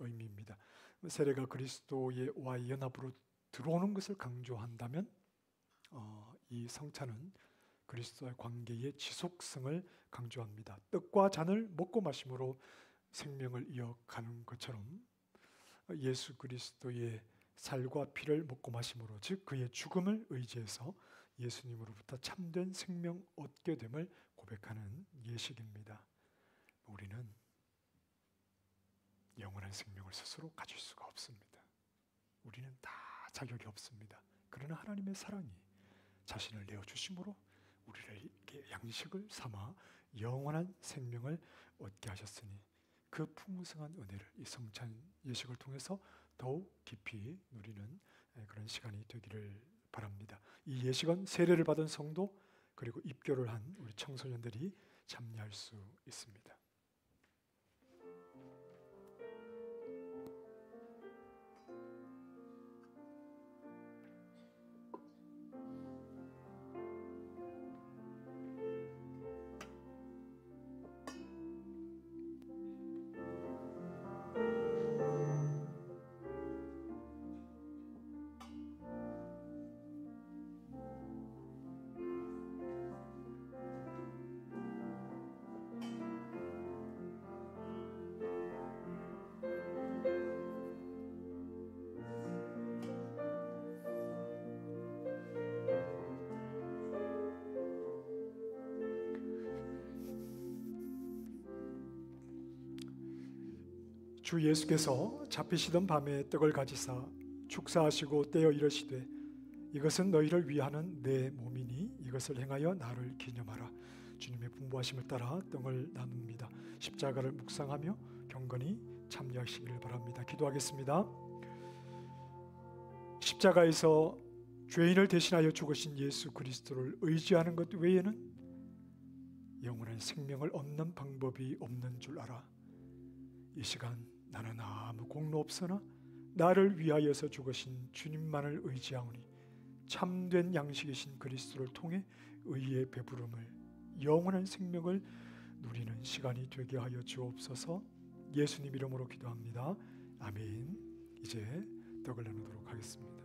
의미입니다. 세례가 그리스도와 연합으로 들어오는 것을 강조한다면 이 성찬은 그리스도와의 관계의 지속성을 강조합니다. 떡과 잔을 먹고 마심으로 생명을 이어가는 것처럼 예수 그리스도의 살과 피를 먹고 마심으로, 즉 그의 죽음을 의지해서 예수님으로부터 참된 생명 얻게 됨을 고백하는 예식입니다. 우리는 영원한 생명을 스스로 가질 수가 없습니다. 우리는 다 자격이 없습니다. 그러나 하나님의 사랑이 자신을 내어주심으로 우리를 이렇게 양식을 삼아 영원한 생명을 얻게 하셨으니 그 풍성한 은혜를 이 성찬 예식을 통해서 더욱 깊이 누리는 그런 시간이 되기를 바랍니다. 이 예식은 세례를 받은 성도 그리고 입교를 한 우리 청소년들이 참여할 수 있습니다. 주 예수께서 잡히시던 밤에 떡을 가지사 축사하시고 떼어 이르시되 이것은 너희를 위하는 내 몸이니 이것을 행하여 나를 기념하라. 주님의 분부하심을 따라 떡을 나눕니다. 십자가를 묵상하며 경건히 참여하시기를 바랍니다. 기도하겠습니다. 십자가에서 죄인을 대신하여 죽으신 예수 그리스도를 의지하는 것 외에는 영원한 생명을 얻는 방법이 없는 줄 알아. 이 시간 나는 아무 공로 없으나 나를 위하여서 죽으신 주님만을 의지하오니 참된 양식이신 그리스도를 통해 의의 배부름을 영원한 생명을 누리는 시간이 되게 하여 주옵소서. 예수님 이름으로 기도합니다. 아멘. 이제 떡을 나누도록 하겠습니다.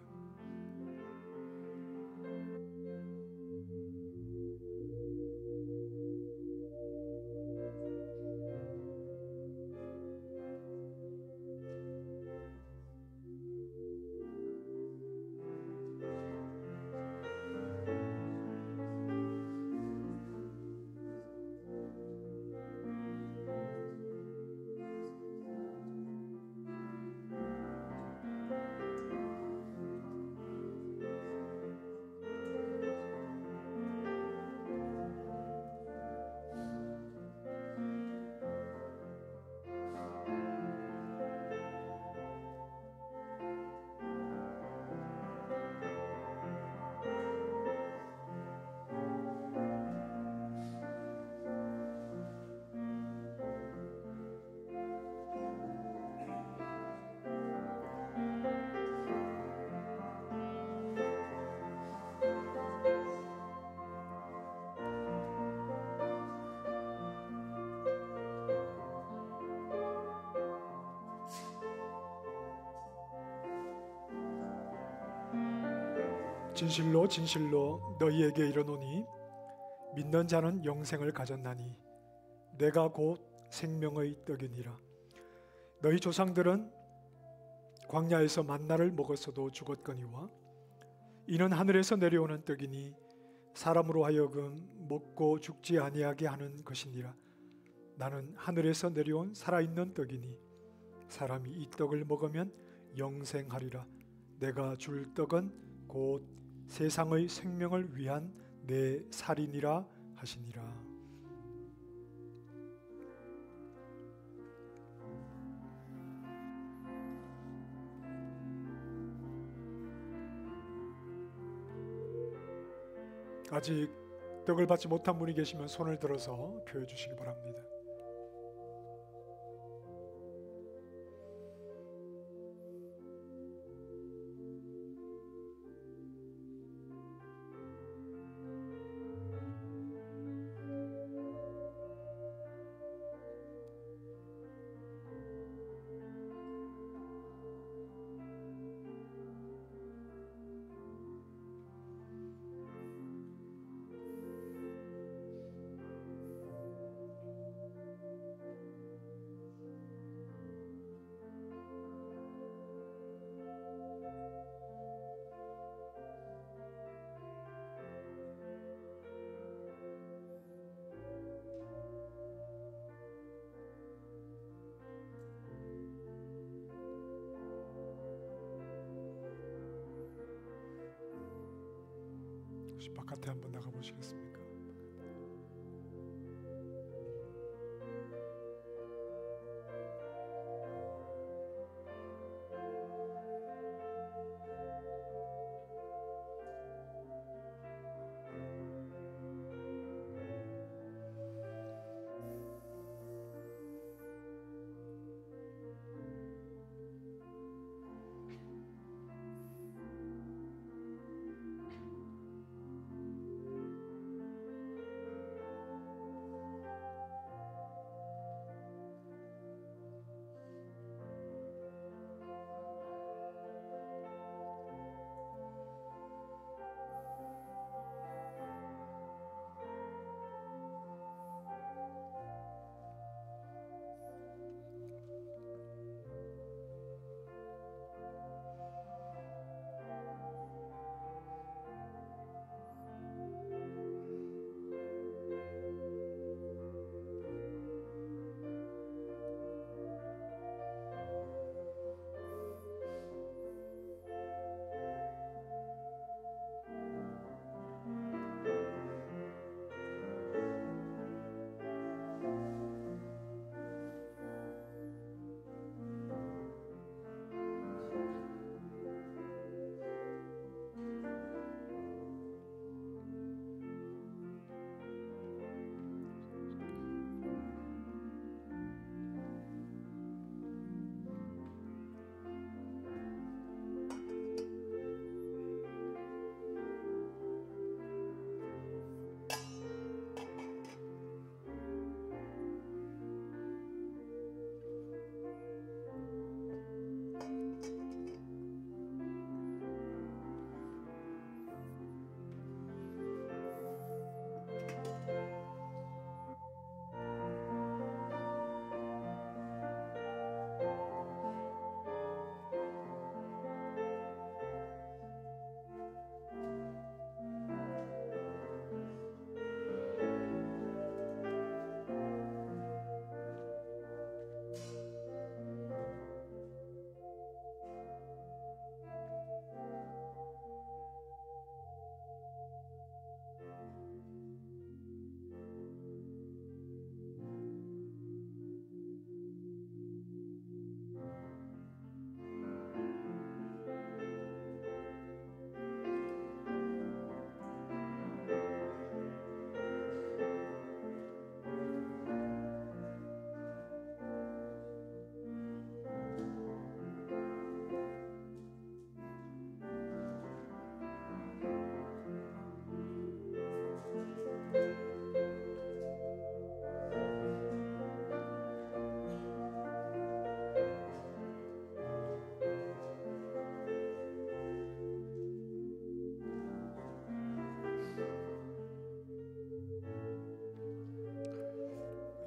진실로 진실로 너희에게 이르노니 믿는 자는 영생을 가졌나니 내가 곧 생명의 떡이니라. 너희 조상들은 광야에서 만나를 먹었어도 죽었거니와 이는 하늘에서 내려오는 떡이니 사람으로 하여금 먹고 죽지 아니하게 하는 것이니라. 나는 하늘에서 내려온 살아있는 떡이니 사람이 이 떡을 먹으면 영생하리라. 내가 줄 떡은 곧 세상의 생명을 위한 내 살이니라 하시니라. 아직 떡을 받지 못한 분이 계시면 손을 들어서 표해 주시기 바랍니다. 혹시 바깥에 한번 나가 보시겠습니까?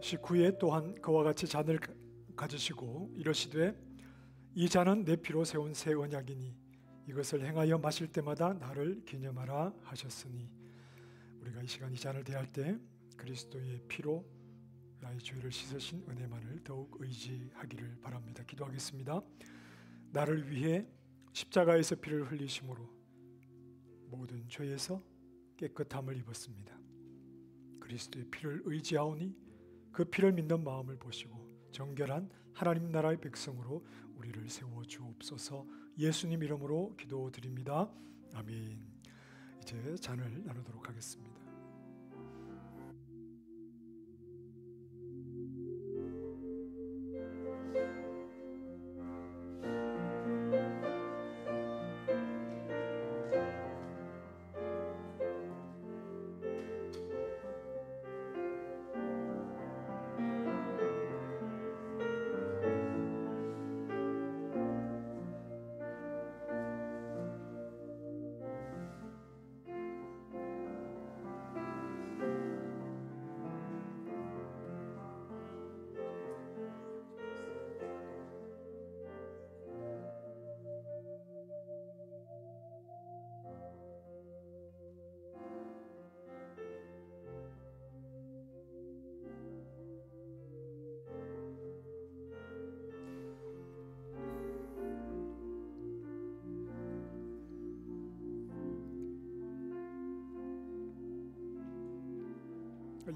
19에 또한 그와 같이 잔을 가지시고 이러시되 이 잔은 내 피로 세운 새 언약이니 이것을 행하여 마실 때마다 나를 기념하라 하셨으니. 우리가 이 시간 이 잔을 대할 때 그리스도의 피로 나의 죄를 씻으신 은혜만을 더욱 의지하기를 바랍니다. 기도하겠습니다. 나를 위해 십자가에서 피를 흘리심으로 모든 죄에서 깨끗함을 입었습니다. 그리스도의 피를 의지하오니 그 피를 믿는 마음을 보시고 정결한 하나님 나라의 백성으로 우리를 세워 주옵소서. 예수님 이름으로 기도드립니다. 아멘. 이제 잔을 나누도록 하겠습니다.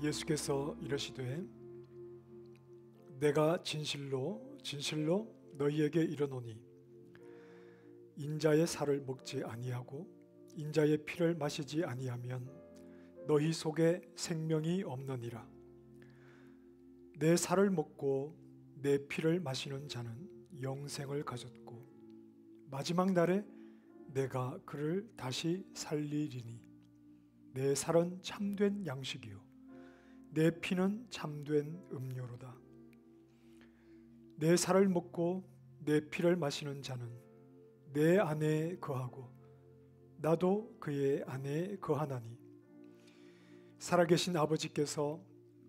예수께서 이르시되 내가 진실로 진실로 너희에게 이르노니 인자의 살을 먹지 아니하고 인자의 피를 마시지 아니하면 너희 속에 생명이 없느니라. 내 살을 먹고 내 피를 마시는 자는 영생을 가졌고 마지막 날에 내가 그를 다시 살리리니 내 살은 참된 양식이요 내 피는 참된 음료로다. 내 살을 먹고 내 피를 마시는 자는 내 안에 거하고 나도 그의 안에 거하나니 살아계신 아버지께서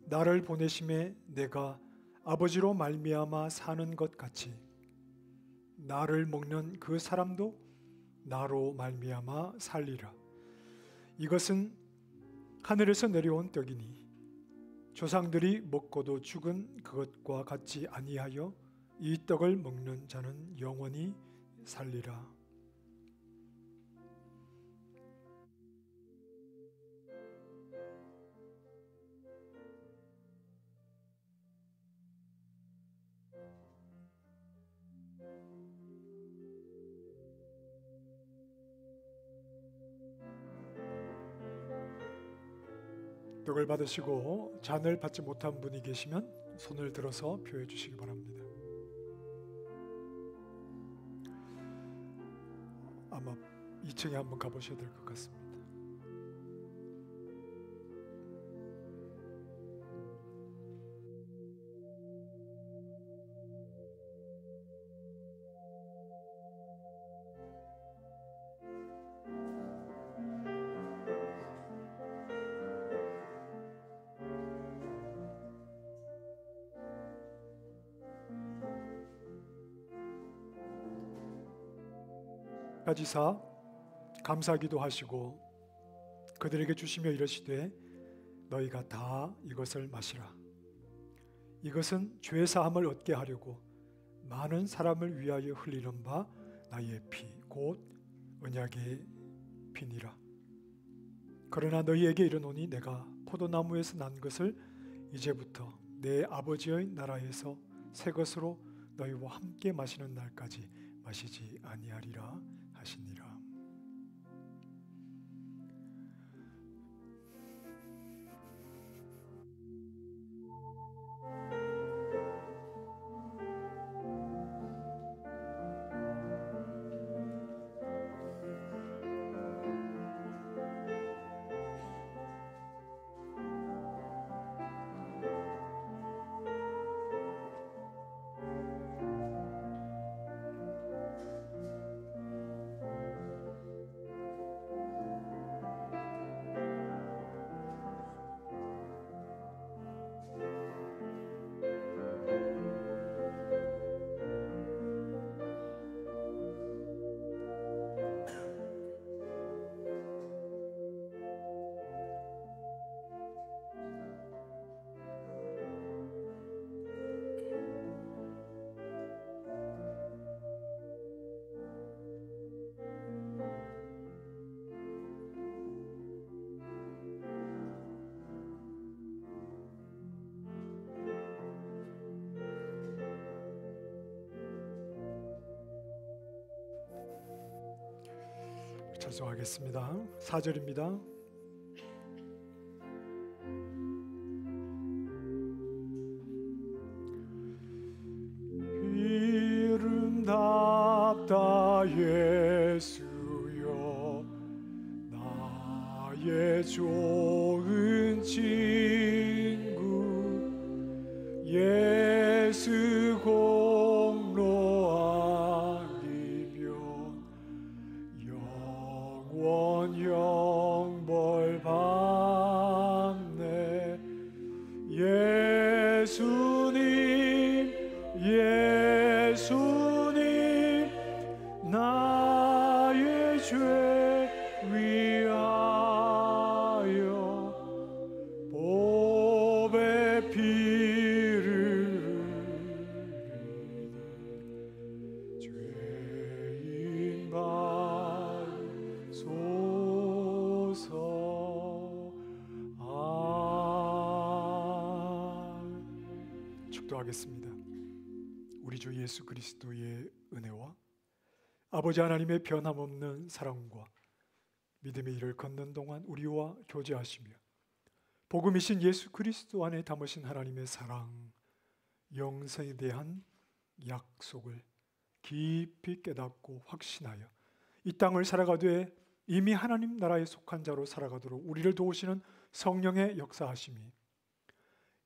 나를 보내심에 내가 아버지로 말미암아 사는 것 같이 나를 먹는 그 사람도 나로 말미암아 살리라. 이것은 하늘에서 내려온 떡이니 조상들이 먹고도 죽은 그것과 같지 아니하여 이 떡을 먹는 자는 영원히 살리라. 떡을 받으시고 잔을 받지 못한 분이 계시면 손을 들어서 표해 주시기 바랍니다. 아마 2층에 한번 가보셔야 될 것 같습니다. 가지사 감사기도 하시고 그들에게 주시며 이르시되 너희가 다 이것을 마시라. 이것은 죄 사함을 얻게 하려고 많은 사람을 위하여 흘리는 바 나의 피 곧 언약의 피니라. 그러나 너희에게 이르노니 내가 포도나무에서 난 것을 이제부터 내 아버지의 나라에서 새 것으로 너희와 함께 마시는 날까지 마시지 아니하리라 하시니라. 찬송하겠습니다. 4절입니다. 이름답다 예수여 나의 좋은 친구 예수 공로 아니면 영원 영벌 받네 예수님 예수님 나의 죄 위하여 보배 피를 흘리니 죄인 받소서. 축도하겠습니다. 우리 주 예수 그리스도의 은혜와 아버지 하나님의 변함없는 사랑과 믿음의 길을 걷는 동안 우리와 교제하시며 복음이신 예수 그리스도 안에 담으신 하나님의 사랑, 영생에 대한 약속을 깊이 깨닫고 확신하여 이 땅을 살아가되 이미 하나님 나라에 속한 자로 살아가도록 우리를 도우시는 성령의 역사하심이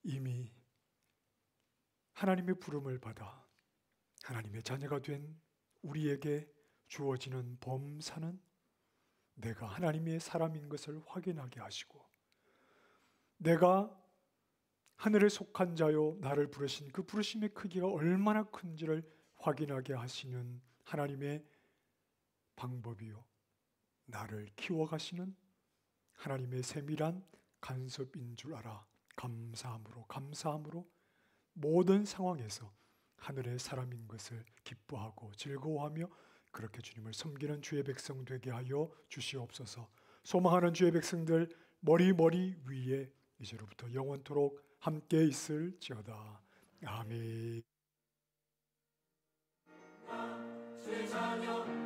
이미 하나님의 부름을 받아 하나님의 자녀가 된 우리에게 주어지는 범사는 내가 하나님의 사람인 것을 확인하게 하시고 내가 하늘에 속한 자요 나를 부르신 그 부르심의 크기가 얼마나 큰지를 확인하게 하시는 하나님의 방법이요 나를 키워가시는 하나님의 세밀한 간섭인 줄 알아 감사함으로 모든 상황에서 하늘의 사람인 것을 기뻐하고 즐거워하며 그렇게 주님을 섬기는 주의 백성 되게 하여 주시옵소서. 소망하는 주의 백성들 머리 위에 이제로부터 영원토록 함께 있을지어다. 아멘. 제 자녀